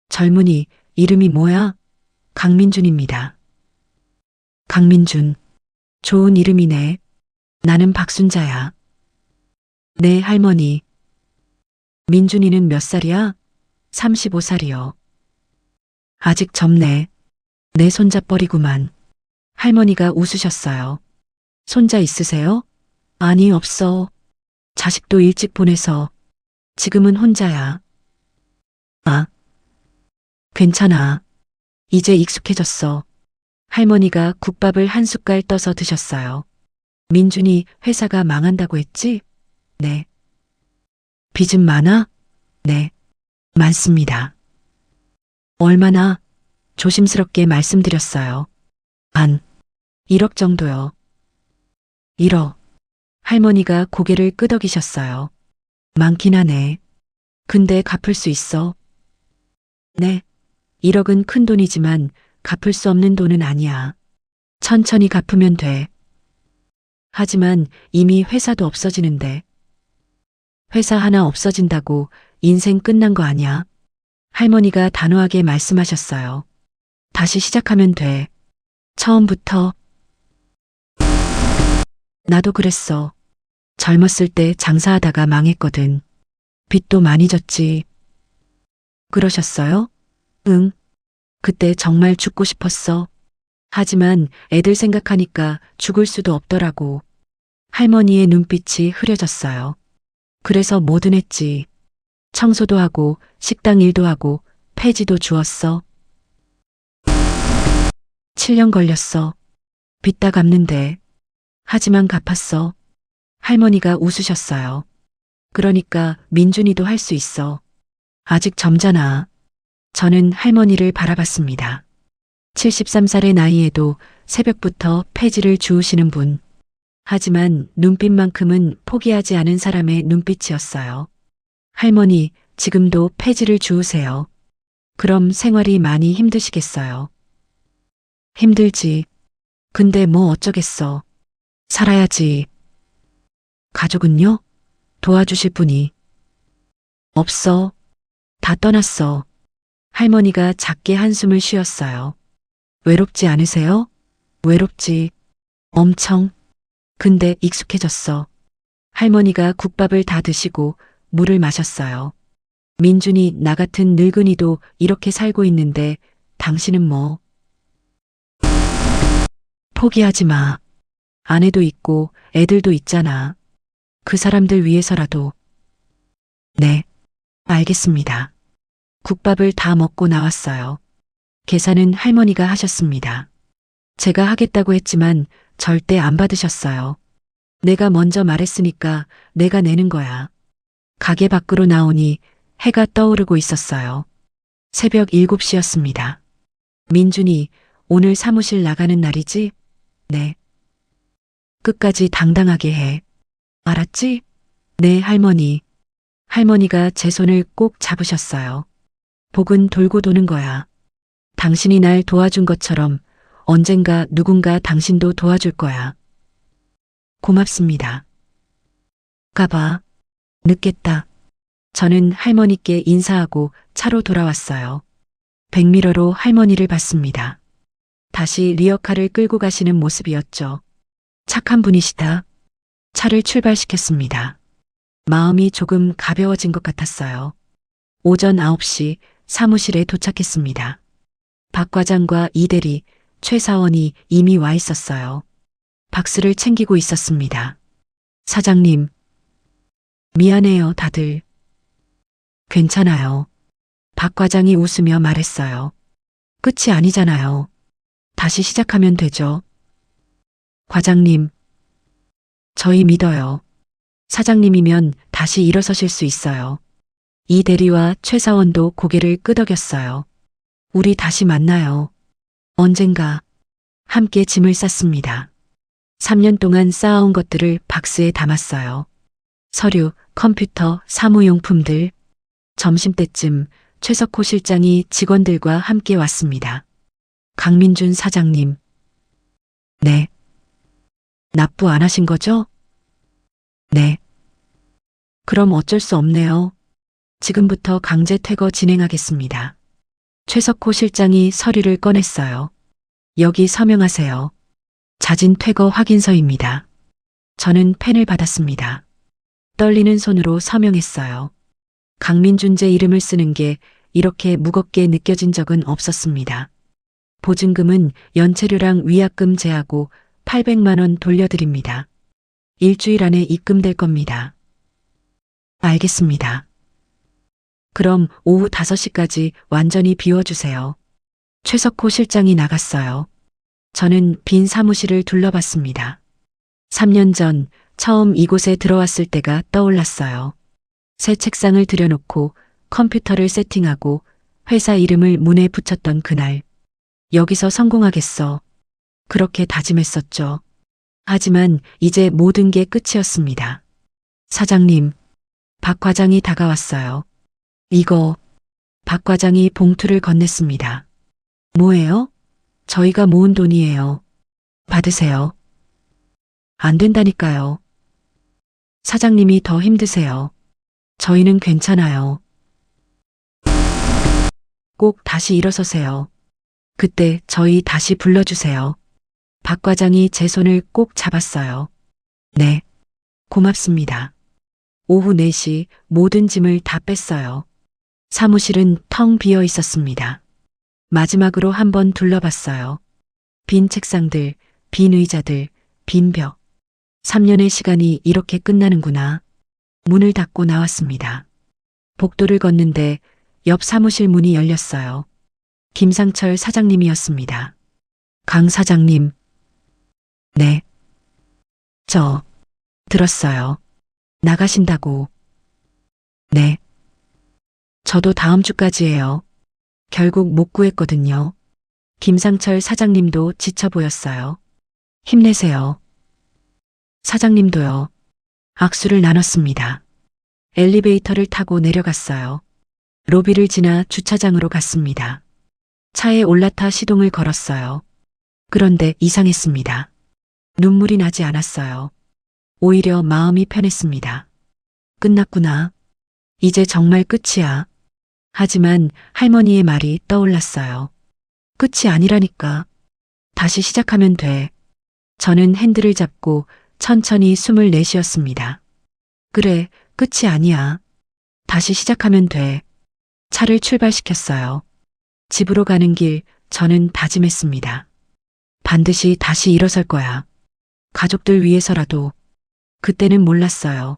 C: 젊은이, 이름이 뭐야? 강민준입니다. 강민준. 좋은 이름이네. 나는 박순자야. 네, 할머니. 민준이는 몇 살이야? 35살이요. 아직 젊네. 내 손자뻘이구만. 할머니가 웃으셨어요. 손자 있으세요? 아니, 없어. 자식도 일찍 보내서 지금은 혼자야. 아, 괜찮아. 이제 익숙해졌어. 할머니가 국밥을 한 숟갈 떠서 드셨어요. 민준이 회사가 망한다고 했지? 네. 빚은 많아? 네. 많습니다. 얼마나? 조심스럽게 말씀드렸어요. 한 1억 정도요. 1억. 할머니가 고개를 끄덕이셨어요. 많긴 하네. 근데 갚을 수 있어? 네. 1억은 큰 돈이지만 갚을 수 없는 돈은 아니야. 천천히 갚으면 돼. 하지만 이미 회사도 없어지는데. 회사 하나 없어진다고 인생 끝난 거 아니야? 할머니가 단호하게 말씀하셨어요. 다시 시작하면 돼. 처음부터. 나도 그랬어. 젊었을 때 장사하다가 망했거든. 빚도 많이 졌지. 그러셨어요? 응. 그때 정말 죽고 싶었어. 하지만 애들 생각하니까 죽을 수도 없더라고. 할머니의 눈빛이 흐려졌어요. 그래서 뭐든 했지. 청소도 하고 식당 일도 하고 폐지도 주었어. 7년 걸렸어. 빚 다 갚는데. 하지만 갚았어. 할머니가 웃으셨어요. 그러니까 민준이도 할 수 있어. 아직 젊잖아. 저는 할머니를 바라봤습니다. 73살의 나이에도 새벽부터 폐지를 주우시는 분. 하지만 눈빛만큼은 포기하지 않은 사람의 눈빛이었어요. 할머니, 지금도 폐지를 주우세요. 그럼 생활이 많이 힘드시겠어요. 힘들지. 근데 뭐 어쩌겠어. 살아야지. 가족은요? 도와주실 분이. 없어. 다 떠났어. 할머니가 작게 한숨을 쉬었어요. 외롭지 않으세요? 외롭지. 엄청. 근데 익숙해졌어. 할머니가 국밥을 다 드시고 물을 마셨어요. 민준이 나 같은 늙은이도 이렇게 살고 있는데 당신은 뭐? 포기하지 마. 아내도 있고 애들도 있잖아. 그 사람들 위해서라도. 네, 알겠습니다. 국밥을 다 먹고 나왔어요. 계산은 할머니가 하셨습니다. 제가 하겠다고 했지만 절대 안 받으셨어요. 내가 먼저 말했으니까 내가 내는 거야. 가게 밖으로 나오니 해가 떠오르고 있었어요. 새벽 7시였습니다. 민준이, 오늘 사무실 나가는 날이지? 네. 끝까지 당당하게 해. 알았지? 네, 할머니. 할머니가 제 손을 꼭 잡으셨어요. 복은 돌고 도는 거야. 당신이 날 도와준 것처럼 언젠가 누군가 당신도 도와줄 거야. 고맙습니다. 가봐. 늦겠다. 저는 할머니께 인사하고 차로 돌아왔어요. 백미러로 할머니를 봤습니다. 다시 리어카를 끌고 가시는 모습이었죠. 착한 분이시다. 차를 출발시켰습니다. 마음이 조금 가벼워진 것 같았어요. 오전 9시 사무실에 도착했습니다. 박 과장과 이 대리, 최 사원이 이미 와 있었어요. 박스를 챙기고 있었습니다. 사장님, 미안해요, 다들. 괜찮아요. 박 과장이 웃으며 말했어요. 끝이 아니잖아요. 다시 시작하면 되죠. 과장님, 저희 믿어요. 사장님이면 다시 일어서실 수 있어요. 이 대리와 최 사원도 고개를 끄덕였어요. 우리 다시 만나요. 언젠가. 함께 짐을 쌌습니다. 3년 동안 쌓아온 것들을 박스에 담았어요. 서류, 컴퓨터, 사무용품들. 점심때쯤 최석호 실장이 직원들과 함께 왔습니다. 강민준 사장님. 네. 납부 안 하신 거죠? 네. 그럼 어쩔 수 없네요. 지금부터 강제 퇴거 진행하겠습니다. 최석호 실장이 서류를 꺼냈어요. 여기 서명하세요. 자진 퇴거 확인서입니다. 저는 펜을 받았습니다. 떨리는 손으로 서명했어요. 강민준제 이름을 쓰는 게 이렇게 무겁게 느껴진 적은 없었습니다. 보증금은 연체료랑 위약금 제하고 800만 원 돌려드립니다. 일주일 안에 입금될 겁니다. 알겠습니다. 그럼 오후 5시까지 완전히 비워주세요. 최석호 실장이 나갔어요. 저는 빈 사무실을 둘러봤습니다. 3년 전 처음 이곳에 들어왔을 때가 떠올랐어요. 새 책상을 들여놓고 컴퓨터를 세팅하고 회사 이름을 문에 붙였던 그날. 여기서 성공하겠어. 그렇게 다짐했었죠. 하지만 이제 모든 게 끝이었습니다. 사장님, 박 과장이 다가왔어요. 이거, 박 과장이 봉투를 건넸습니다. 뭐예요? 저희가 모은 돈이에요. 받으세요. 안 된다니까요. 사장님이 더 힘드세요. 저희는 괜찮아요. 꼭 다시 일어서세요. 그때 저희 다시 불러주세요. 박 과장이 제 손을 꼭 잡았어요. 네. 고맙습니다. 오후 4시 모든 짐을 다 뺐어요. 사무실은 텅 비어 있었습니다. 마지막으로 한번 둘러봤어요. 빈 책상들, 빈 의자들, 빈 벽. 3년의 시간이 이렇게 끝나는구나. 문을 닫고 나왔습니다. 복도를 걷는데 옆 사무실 문이 열렸어요. 김상철 사장님이었습니다. 강 사장님. 네. 저, 들었어요. 나가신다고. 네. 저도 다음 주까지예요. 결국 못 구했거든요. 김상철 사장님도 지쳐 보였어요. 힘내세요. 사장님도요. 악수를 나눴습니다. 엘리베이터를 타고 내려갔어요. 로비를 지나 주차장으로 갔습니다. 차에 올라타 시동을 걸었어요. 그런데 이상했습니다. 눈물이 나지 않았어요. 오히려 마음이 편했습니다. 끝났구나. 이제 정말 끝이야. 하지만 할머니의 말이 떠올랐어요. 끝이 아니라니까. 다시 시작하면 돼. 저는 핸들을 잡고 천천히 숨을 내쉬었습니다. 그래, 끝이 아니야. 다시 시작하면 돼. 차를 출발시켰어요. 집으로 가는 길 저는 다짐했습니다. 반드시 다시 일어설 거야. 가족들 위해서라도. 그때는 몰랐어요.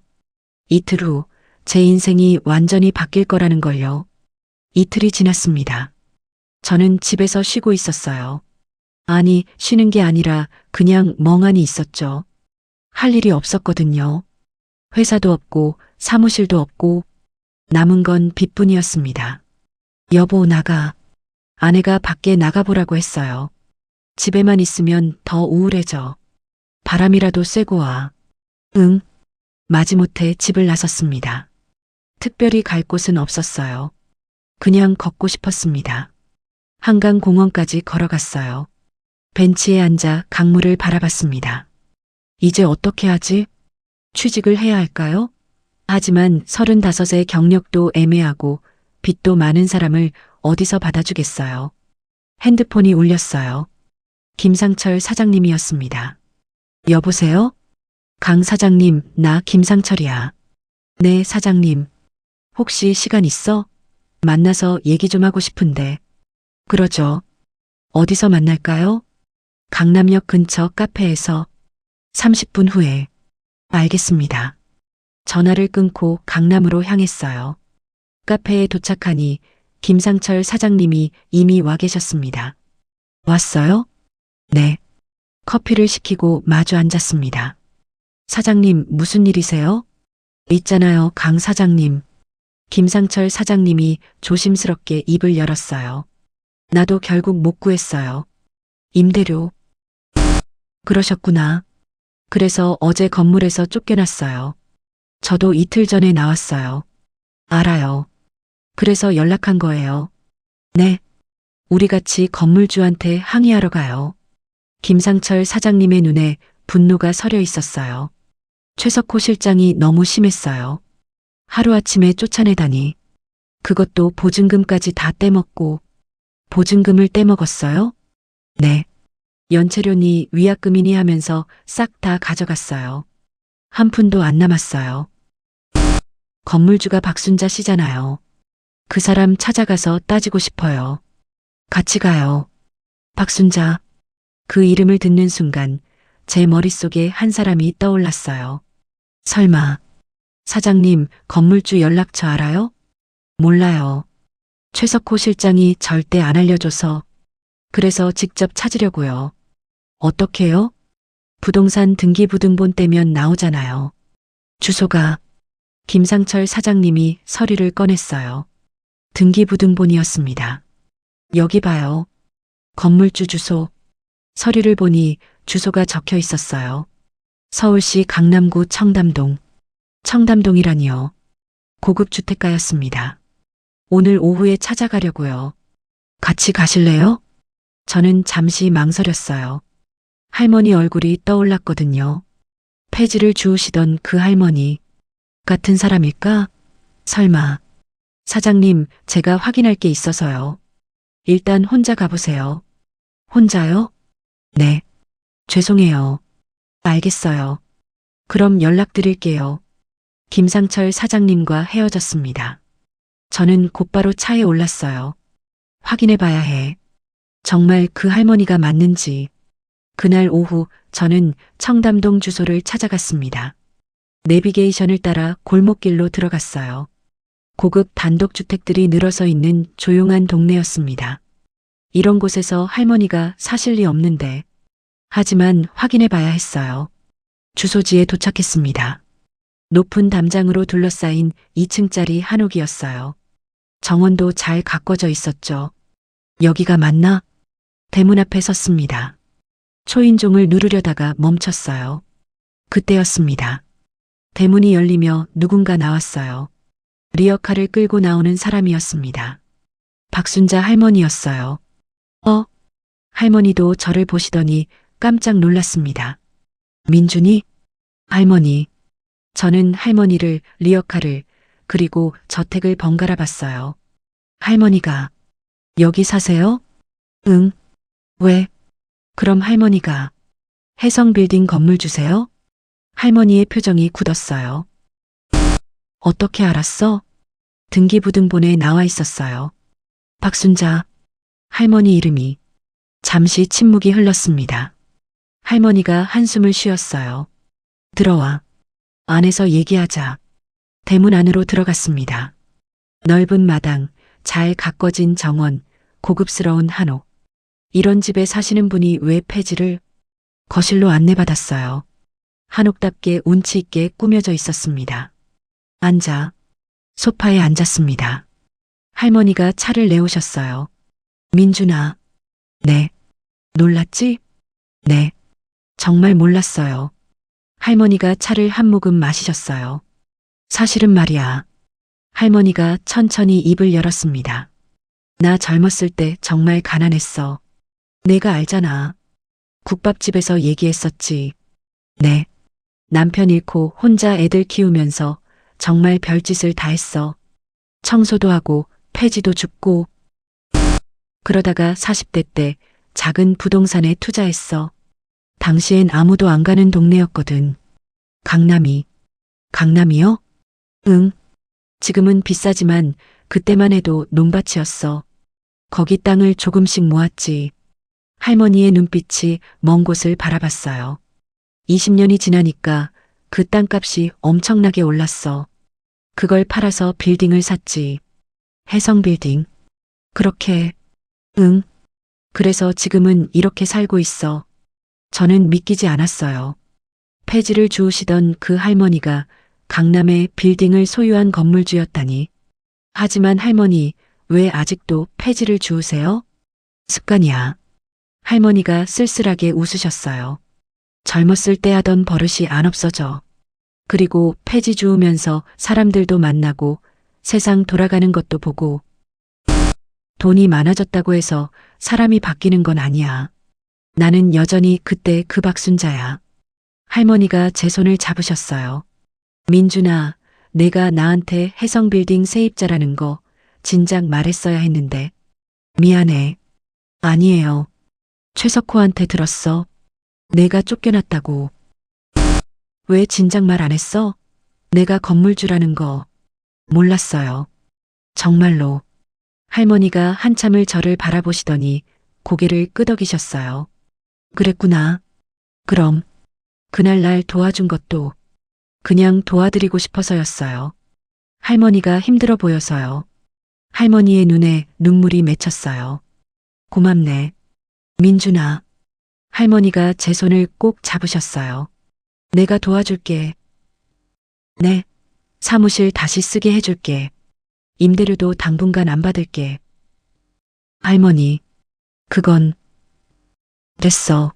C: 이틀 후 제 인생이 완전히 바뀔 거라는 걸요. 이틀이 지났습니다. 저는 집에서 쉬고 있었어요. 아니, 쉬는 게 아니라 그냥 멍하니 있었죠. 할 일이 없었거든요. 회사도 없고 사무실도 없고 남은 건 빚뿐이었습니다. 여보, 나가. 아내가 밖에 나가보라고 했어요. 집에만 있으면 더 우울해져. 바람이라도 쐬고 와. 응. 마지못해 집을 나섰습니다. 특별히 갈 곳은 없었어요. 그냥 걷고 싶었습니다. 한강 공원까지 걸어갔어요. 벤치에 앉아 강물을 바라봤습니다. 이제 어떻게 하지? 취직을 해야 할까요? 하지만 35의 경력도 애매하고 빚도 많은 사람을 어디서 받아주겠어요. 핸드폰이 울렸어요. 김상철 사장님이었습니다. 여보세요? 강 사장님, 나 김상철이야. 네, 사장님. 혹시 시간 있어? 만나서 얘기 좀 하고 싶은데. 그러죠. 어디서 만날까요? 강남역 근처 카페에서 30분 후에. 알겠습니다. 전화를 끊고 강남으로 향했어요. 카페에 도착하니 김상철 사장님이 이미 와 계셨습니다. 왔어요? 네. 커피를 시키고 마주 앉았습니다. 사장님, 무슨 일이세요? 있잖아요, 강 사장님. 김상철 사장님이 조심스럽게 입을 열었어요. 나도 결국 못 구했어요. 임대료. 그러셨구나. 그래서 어제 건물에서 쫓겨났어요. 저도 이틀 전에 나왔어요. 알아요. 그래서 연락한 거예요. 네. 우리 같이 건물주한테 항의하러 가요. 김상철 사장님의 눈에 분노가 서려 있었어요. 최석호 실장이 너무 심했어요. 하루아침에 쫓아내다니. 그것도 보증금까지 다 떼먹고. 보증금을 떼먹었어요? 네. 연체료니 위약금이니 하면서 싹 다 가져갔어요. 한 푼도 안 남았어요. 건물주가 박순자 씨잖아요. 그 사람 찾아가서 따지고 싶어요. 같이 가요. 박순자. 그 이름을 듣는 순간 제 머릿속에 한 사람이 떠올랐어요. 설마. 사장님, 건물주 연락처 알아요? 몰라요. 최석호 실장이 절대 안 알려줘서. 그래서 직접 찾으려고요. 어떻게요? 부동산 등기부등본 떼면 나오잖아요. 주소가. 김상철 사장님이 서류를 꺼냈어요. 등기부등본이었습니다. 여기 봐요. 건물주 주소. 서류를 보니 주소가 적혀 있었어요. 서울시 강남구 청담동. 청담동이라니요. 고급 주택가였습니다. 오늘 오후에 찾아가려고요. 같이 가실래요? 저는 잠시 망설였어요. 할머니 얼굴이 떠올랐거든요. 폐지를 주우시던 그 할머니. 같은 사람일까? 설마. 사장님, 제가 확인할 게 있어서요. 일단 혼자 가보세요. 혼자요? 네. 죄송해요. 알겠어요. 그럼 연락드릴게요. 김상철 사장님과 헤어졌습니다. 저는 곧바로 차에 올랐어요. 확인해 봐야 해. 정말 그 할머니가 맞는지. 그날 오후 저는 청담동 주소를 찾아갔습니다. 내비게이션을 따라 골목길로 들어갔어요. 고급 단독주택들이 늘어서 있는 조용한 동네였습니다. 이런 곳에서 할머니가 사실 리 없는데. 하지만 확인해 봐야 했어요. 주소지에 도착했습니다. 높은 담장으로 둘러싸인 2층짜리 한옥이었어요. 정원도 잘 가꿔져 있었죠. 여기가 맞나? 대문 앞에 섰습니다. 초인종을 누르려다가 멈췄어요. 그때였습니다. 대문이 열리며 누군가 나왔어요. 리어카를 끌고 나오는 사람이었습니다. 박순자 할머니였어요. 할머니도 저를 보시더니 깜짝 놀랐습니다. 민준이? 할머니. 저는 할머니를, 리어카를, 그리고 저택을 번갈아 봤어요. 할머니가 여기 사세요? 응. 왜? 그럼 할머니가 해성빌딩 건물 주세요? 할머니의 표정이 굳었어요. 어떻게 알았어? 등기부등본에 나와 있었어요. 박순자. 할머니 이름이. 잠시 침묵이 흘렀습니다. 할머니가 한숨을 쉬었어요. 들어와. 안에서 얘기하자. 대문 안으로 들어갔습니다. 넓은 마당, 잘 가꿔진 정원, 고급스러운 한옥. 이런 집에 사시는 분이 왜 폐지를? 거실로 안내받았어요. 한옥답게 운치 있게 꾸며져 있었습니다. 앉아. 소파에 앉았습니다. 할머니가 차를 내오셨어요. 민준아. 네. 놀랐지? 네. 정말 몰랐어요. 할머니가 차를 한 모금 마시셨어요. 사실은 말이야. 할머니가 천천히 입을 열었습니다. 나 젊었을 때 정말 가난했어. 내가 알잖아. 국밥집에서 얘기했었지. 네. 남편 잃고 혼자 애들 키우면서 정말 별짓을 다 했어. 청소도 하고 폐지도 줍고. 그러다가 40대 때 작은 부동산에 투자했어. 당시엔 아무도 안 가는 동네였거든. 강남이. 강남이요? 응. 지금은 비싸지만 그때만 해도 논밭이었어. 거기 땅을 조금씩 모았지. 할머니의 눈빛이 먼 곳을 바라봤어요. 20년이 지나니까 그 땅값이 엄청나게 올랐어. 그걸 팔아서 빌딩을 샀지. 해성빌딩. 그렇게. 응. 그래서 지금은 이렇게 살고 있어. 저는 믿기지 않았어요. 폐지를 주우시던 그 할머니가 강남의 빌딩을 소유한 건물주였다니. 하지만 할머니, 왜 아직도 폐지를 주우세요? 습관이야. 할머니가 쓸쓸하게 웃으셨어요. 젊었을 때 하던 버릇이 안 없어져. 그리고 폐지 주우면서 사람들도 만나고 세상 돌아가는 것도 보고. 돈이 많아졌다고 해서 사람이 바뀌는 건 아니야. 나는 여전히 그때 그 박순자야. 할머니가 제 손을 잡으셨어요. 민준아, 내가 나한테 해성빌딩 세입자라는 거 진작 말했어야 했는데. 미안해. 아니에요. 최석호한테 들었어. 내가 쫓겨났다고. 왜 진작 말 안 했어? 내가 건물주라는 거 몰랐어요. 정말로. 할머니가 한참을 저를 바라보시더니 고개를 끄덕이셨어요. 그랬구나. 그럼 그날 날 도와준 것도 그냥 도와드리고 싶어서였어요. 할머니가 힘들어 보여서요. 할머니의 눈에 눈물이 맺혔어요. 고맙네. 민준아. 할머니가 제 손을 꼭 잡으셨어요. 내가 도와줄게. 네. 사무실 다시 쓰게 해줄게. 임대료도 당분간 안 받을게. 할머니. 그건. 됐어.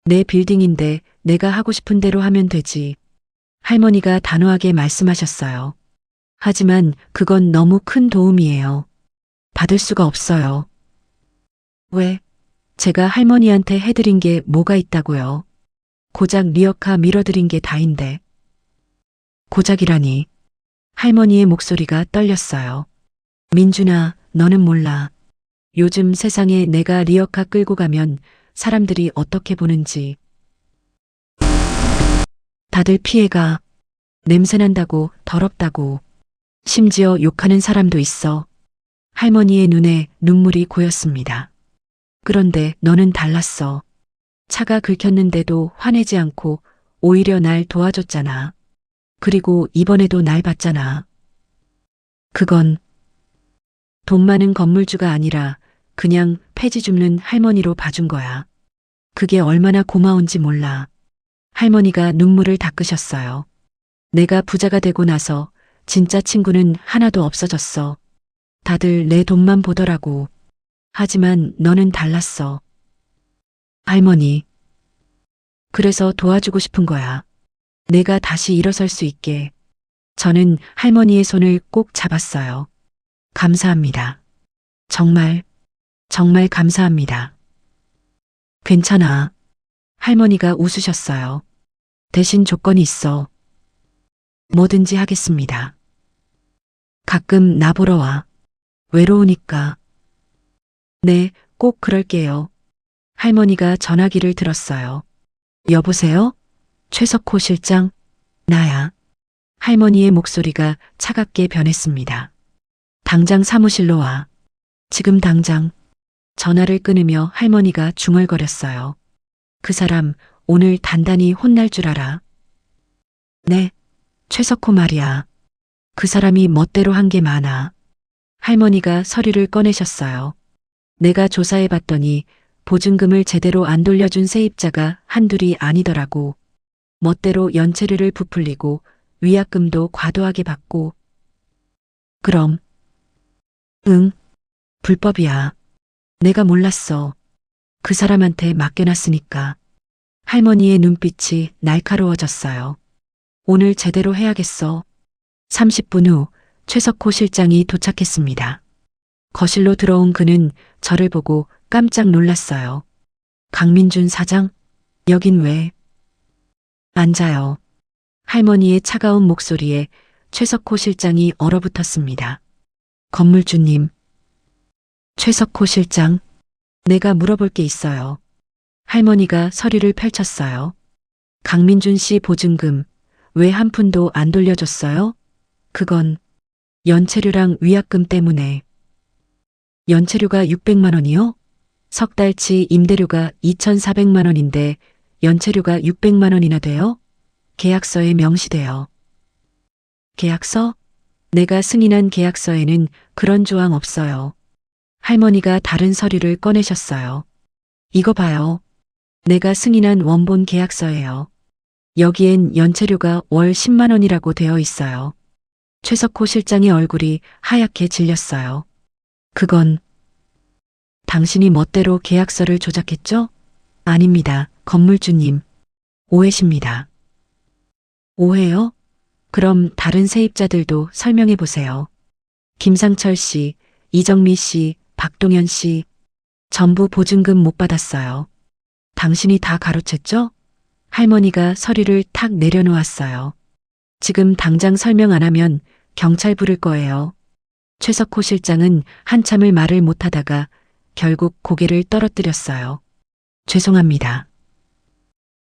C: 내 빌딩인데 내가 하고 싶은 대로 하면 되지. 할머니가 단호하게 말씀하셨어요. 하지만 그건 너무 큰 도움이에요. 받을 수가 없어요. 왜? 제가 할머니한테 해드린 게 뭐가 있다고요? 고작 리어카 밀어드린 게 다인데. 고작이라니. 할머니의 목소리가 떨렸어요. 민준아, 너는 몰라. 요즘 세상에 내가 리어카 끌고 가면 사람들이 어떻게 보는지. 다들 피해가. 냄새난다고, 더럽다고. 심지어 욕하는 사람도 있어. 할머니의 눈에 눈물이 고였습니다. 그런데 너는 달랐어. 차가 긁혔는데도 화내지 않고 오히려 날 도와줬잖아. 그리고 이번에도 날 봤잖아. 그건 돈 많은 건물주가 아니라 그냥 폐지 줍는 할머니로 봐준 거야. 그게 얼마나 고마운지 몰라. 할머니가 눈물을 닦으셨어요. 내가 부자가 되고 나서 진짜 친구는 하나도 없어졌어. 다들 내 돈만 보더라고. 하지만 너는 달랐어. 할머니. 그래서 도와주고 싶은 거야. 내가 다시 일어설 수 있게. 저는 할머니의 손을 꼭 잡았어요. 감사합니다. 정말, 정말 감사합니다. 괜찮아. 할머니가 웃으셨어요. 대신 조건이 있어. 뭐든지 하겠습니다. 가끔 나 보러 와. 외로우니까. 네, 꼭 그럴게요. 할머니가 전화기를 들었어요. 여보세요? 최석호 실장? 나야. 할머니의 목소리가 차갑게 변했습니다. 당장 사무실로 와. 지금 당장. 전화를 끊으며 할머니가 중얼거렸어요. 그 사람 오늘 단단히 혼날 줄 알아. 네, 최석호 말이야. 그 사람이 멋대로 한 게 많아. 할머니가 서류를 꺼내셨어요. 내가 조사해 봤더니 보증금을 제대로 안 돌려준 세입자가 한둘이 아니더라고. 멋대로 연체료를 부풀리고 위약금도 과도하게 받고. 그럼. 응, 불법이야. 내가 몰랐어. 그 사람한테 맡겨놨으니까. 할머니의 눈빛이 날카로워졌어요. 오늘 제대로 해야겠어. 30분 후 최석호 실장이 도착했습니다. 거실로 들어온 그는 저를 보고 깜짝 놀랐어요. 강민준 사장? 여긴 왜? 앉아요. 할머니의 차가운 목소리에 최석호 실장이 얼어붙었습니다. 건물주님. 최석호 실장. 내가 물어볼 게 있어요. 할머니가 서류를 펼쳤어요. 강민준 씨 보증금 왜 한 푼도 안 돌려줬어요? 그건 연체료랑 위약금 때문에. 연체료가 600만 원이요? 석 달치 임대료가 2,400만 원인데 연체료가 600만 원이나 돼요? 계약서에 명시돼요. 계약서? 내가 승인한 계약서에는 그런 조항 없어요. 할머니가 다른 서류를 꺼내셨어요. 이거 봐요. 내가 승인한 원본 계약서예요. 여기엔 연체료가 월 10만 원이라고 되어 있어요. 최석호 실장의 얼굴이 하얗게 질렸어요. 그건 당신이 멋대로 계약서를 조작했죠? 아닙니다, 건물주님. 오해십니다. 오해요? 그럼 다른 세입자들도 설명해 보세요. 김상철 씨, 이정미 씨, 박동현 씨, 전부 보증금 못 받았어요. 당신이 다 가로챘죠? 할머니가 서류를 탁 내려놓았어요. 지금 당장 설명 안 하면 경찰 부를 거예요. 최석호 실장은 한참을 말을 못하다가 결국 고개를 떨어뜨렸어요. 죄송합니다.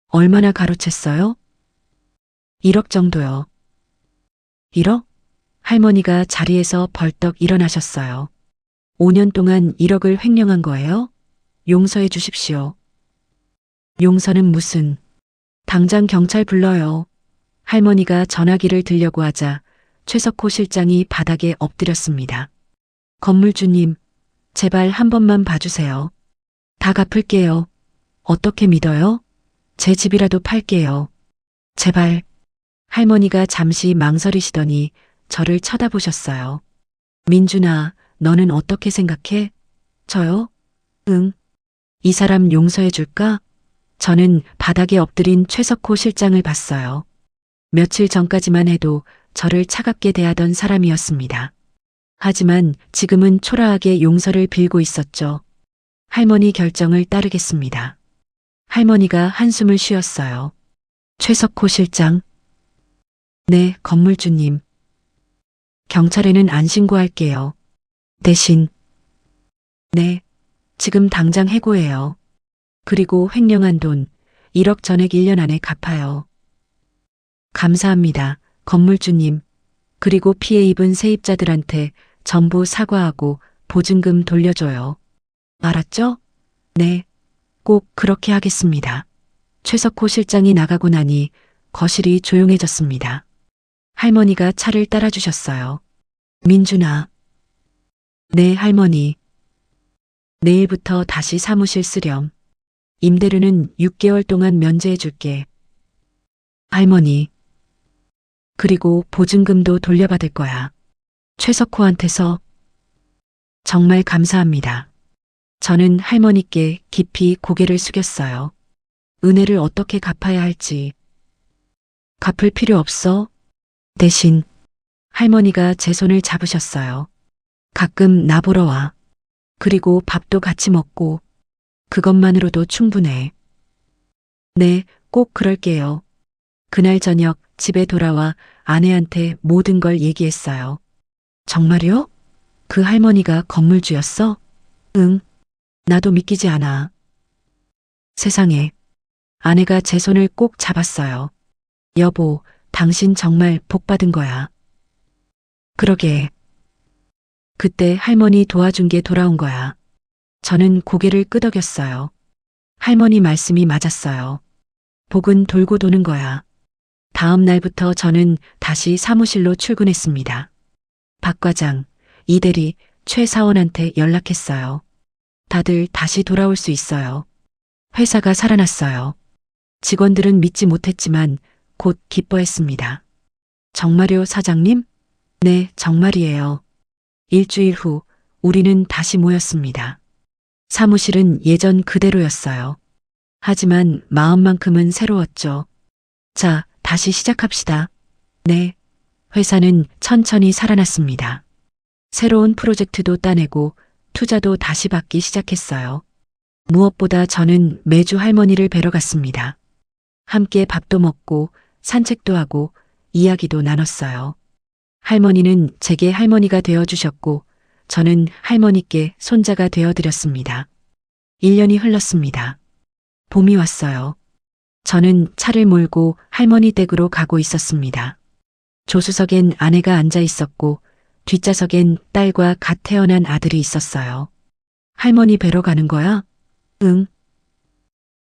C: 얼마나 가로챘어요? 1억 정도요. 1억? 할머니가 자리에서 벌떡 일어나셨어요. 5년 동안 1억을 횡령한 거예요? 용서해 주십시오. 용서는 무슨. 당장 경찰 불러요. 할머니가 전화기를 들려고 하자 최석호 실장이 바닥에 엎드렸습니다. 건물주님, 제발 한 번만 봐주세요. 다 갚을게요. 어떻게 믿어요? 제 집이라도 팔게요. 제발. 할머니가 잠시 망설이시더니 저를 쳐다보셨어요. 민준아, 너는 어떻게 생각해? 저요? 응. 이 사람 용서해 줄까? 저는 바닥에 엎드린 최석호 실장을 봤어요. 며칠 전까지만 해도 저를 차갑게 대하던 사람이었습니다. 하지만 지금은 초라하게 용서를 빌고 있었죠. 할머니 결정을 따르겠습니다. 할머니가 한숨을 쉬었어요. 최석호 실장. 네, 건물주님. 경찰에는 안 신고할게요. 대신. 네, 지금 당장 해고해요. 그리고 횡령한 돈 1억 전액 1년 안에 갚아요. 감사합니다, 건물주님. 그리고 피해 입은 세입자들한테 전부 사과하고 보증금 돌려줘요. 알았죠? 네, 꼭 그렇게 하겠습니다. 최석호 실장이 나가고 나니 거실이 조용해졌습니다. 할머니가 차를 따라주셨어요. 민준아. 네, 할머니. 내일부터 다시 사무실 쓰렴. 임대료는 6개월 동안 면제해 줄게. 할머니. 그리고 보증금도 돌려받을 거야. 최석호한테서. 정말 감사합니다. 저는 할머니께 깊이 고개를 숙였어요. 은혜를 어떻게 갚아야 할지. 갚을 필요 없어. 대신 할머니가 제 손을 잡으셨어요. 가끔 나보러 와. 그리고 밥도 같이 먹고. 그것만으로도 충분해. 네, 꼭 그럴게요. 그날 저녁 집에 돌아와 아내한테 모든 걸 얘기했어요. 정말요? 그 할머니가 건물주였어? 응. 나도 믿기지 않아. 세상에. 아내가 제 손을 꼭 잡았어요. 여보, 당신 정말 복 받은 거야. 그러게. 그때 할머니 도와준 게 돌아온 거야. 저는 고개를 끄덕였어요. 할머니 말씀이 맞았어요. 복은 돌고 도는 거야. 다음 날부터 저는 다시 사무실로 출근했습니다. 박 과장, 이 대리, 최 사원한테 연락했어요. 다들 다시 돌아올 수 있어요. 회사가 살아났어요. 직원들은 믿지 못했지만 곧 기뻐했습니다. 정말요, 사장님? 네, 정말이에요. 일주일 후 우리는 다시 모였습니다. 사무실은 예전 그대로였어요. 하지만 마음만큼은 새로웠죠. 자, 다시 시작합시다. 네. 회사는 천천히 살아났습니다. 새로운 프로젝트도 따내고 투자도 다시 받기 시작했어요. 무엇보다 저는 매주 할머니를 뵈러 갔습니다. 함께 밥도 먹고 산책도 하고 이야기도 나눴어요. 할머니는 제게 할머니가 되어주셨고 저는 할머니께 손자가 되어드렸습니다. 1년이 흘렀습니다. 봄이 왔어요. 저는 차를 몰고 할머니 댁으로 가고 있었습니다. 조수석엔 아내가 앉아 있었고 뒷좌석엔 딸과 갓 태어난 아들이 있었어요. 할머니 뵈러 가는 거야? 응.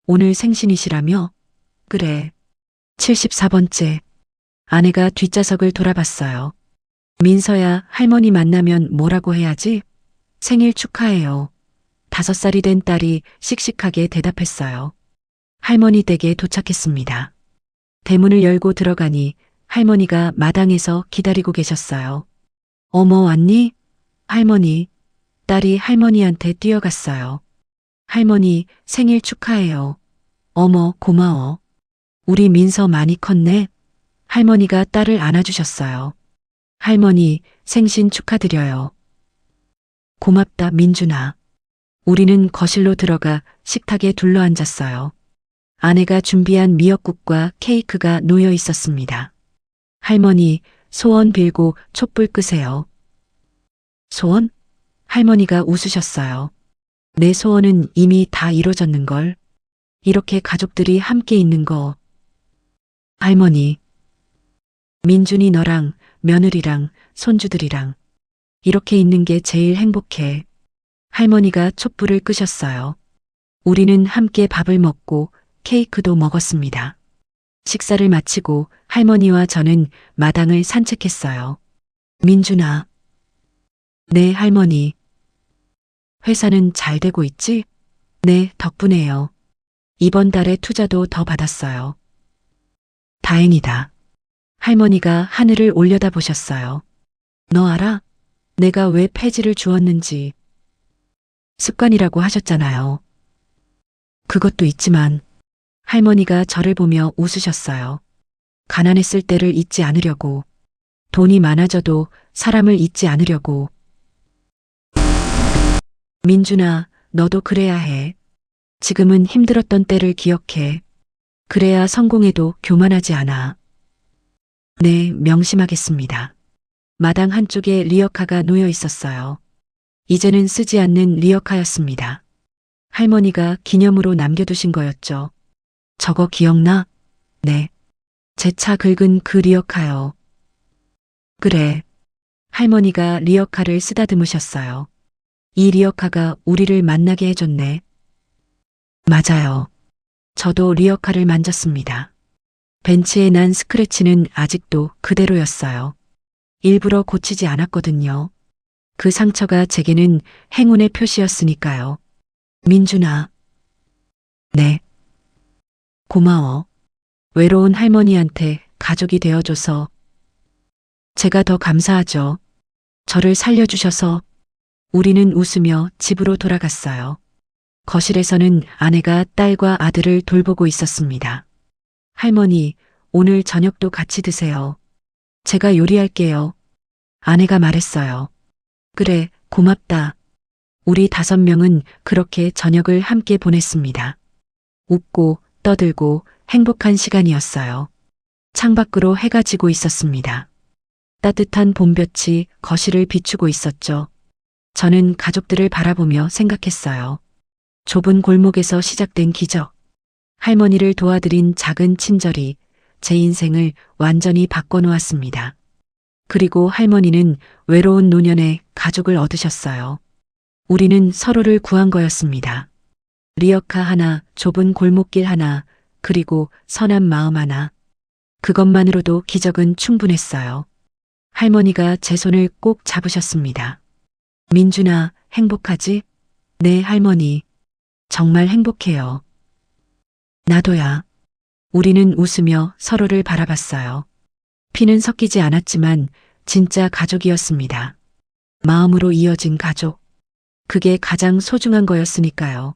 C: 오늘 생신이시라며? 그래. 74번째. 아내가 뒷좌석을 돌아봤어요. 민서야, 할머니 만나면 뭐라고 해야지? 생일 축하해요. 5살이 된 딸이 씩씩하게 대답했어요. 할머니 댁에 도착했습니다. 대문을 열고 들어가니 할머니가 마당에서 기다리고 계셨어요. 어머, 왔니? 할머니. 딸이 할머니한테 뛰어갔어요. 할머니, 생일 축하해요. 어머, 고마워. 우리 민서 많이 컸네. 할머니가 딸을 안아주셨어요. 할머니, 생신 축하드려요. 고맙다, 민준아. 우리는 거실로 들어가 식탁에 둘러앉았어요. 아내가 준비한 미역국과 케이크가 놓여 있었습니다. 할머니, 소원 빌고 촛불 끄세요. 소원? 할머니가 웃으셨어요. 내 소원은 이미 다 이루어졌는걸. 이렇게 가족들이 함께 있는 거. 할머니. 민준이 너랑 며느리랑 손주들이랑 이렇게 있는 게 제일 행복해. 할머니가 촛불을 끄셨어요. 우리는 함께 밥을 먹고 케이크도 먹었습니다. 식사를 마치고 할머니와 저는 마당을 산책했어요. 민준아. 네, 할머니. 회사는 잘 되고 있지? 네, 덕분에요. 이번 달에 투자도 더 받았어요. 다행이다. 할머니가 하늘을 올려다보셨어요. 너 알아? 내가 왜 폐지를 주었는지. 습관이라고 하셨잖아요. 그것도 있지만 할머니가 저를 보며 웃으셨어요. 가난했을 때를 잊지 않으려고. 돈이 많아져도 사람을 잊지 않으려고. 민준아, 너도 그래야 해. 지금은 힘들었던 때를 기억해. 그래야 성공해도 교만하지 않아. 네, 명심하겠습니다. 마당 한쪽에 리어카가 놓여 있었어요. 이제는 쓰지 않는 리어카였습니다. 할머니가 기념으로 남겨두신 거였죠. 저거 기억나? 네. 제 차 긁은 그 리어카요. 그래. 할머니가 리어카를 쓰다듬으셨어요. 이 리어카가 우리를 만나게 해줬네. 맞아요. 저도 리어카를 만졌습니다. 벤츠에 난 스크래치는 아직도 그대로였어요. 일부러 고치지 않았거든요. 그 상처가 제게는 행운의 표시였으니까요. 민준아. 네. 고마워. 외로운 할머니한테 가족이 되어줘서 제가 더 감사하죠. 저를 살려주셔서. 우리는 웃으며 집으로 돌아갔어요. 거실에서는 아내가 딸과 아들을 돌보고 있었습니다. 할머니, 오늘 저녁도 같이 드세요. 제가 요리할게요. 아내가 말했어요. 그래, 고맙다. 우리 5명은 그렇게 저녁을 함께 보냈습니다. 웃고 떠들고 행복한 시간이었어요. 창밖으로 해가 지고 있었습니다. 따뜻한 봄볕이 거실을 비추고 있었죠. 저는 가족들을 바라보며 생각했어요. 좁은 골목에서 시작된 기적. 할머니를 도와드린 작은 친절이 제 인생을 완전히 바꿔놓았습니다. 그리고 할머니는 외로운 노년에 가족을 얻으셨어요. 우리는 서로를 구한 거였습니다. 리어카 하나, 좁은 골목길 하나, 그리고 선한 마음 하나. 그것만으로도 기적은 충분했어요. 할머니가 제 손을 꼭 잡으셨습니다. 민준아, 행복하지? 네, 할머니. 정말 행복해요. 나도야. 우리는 웃으며 서로를 바라봤어요. 피는 섞이지 않았지만 진짜 가족이었습니다. 마음으로 이어진 가족. 그게 가장 소중한 거였으니까요.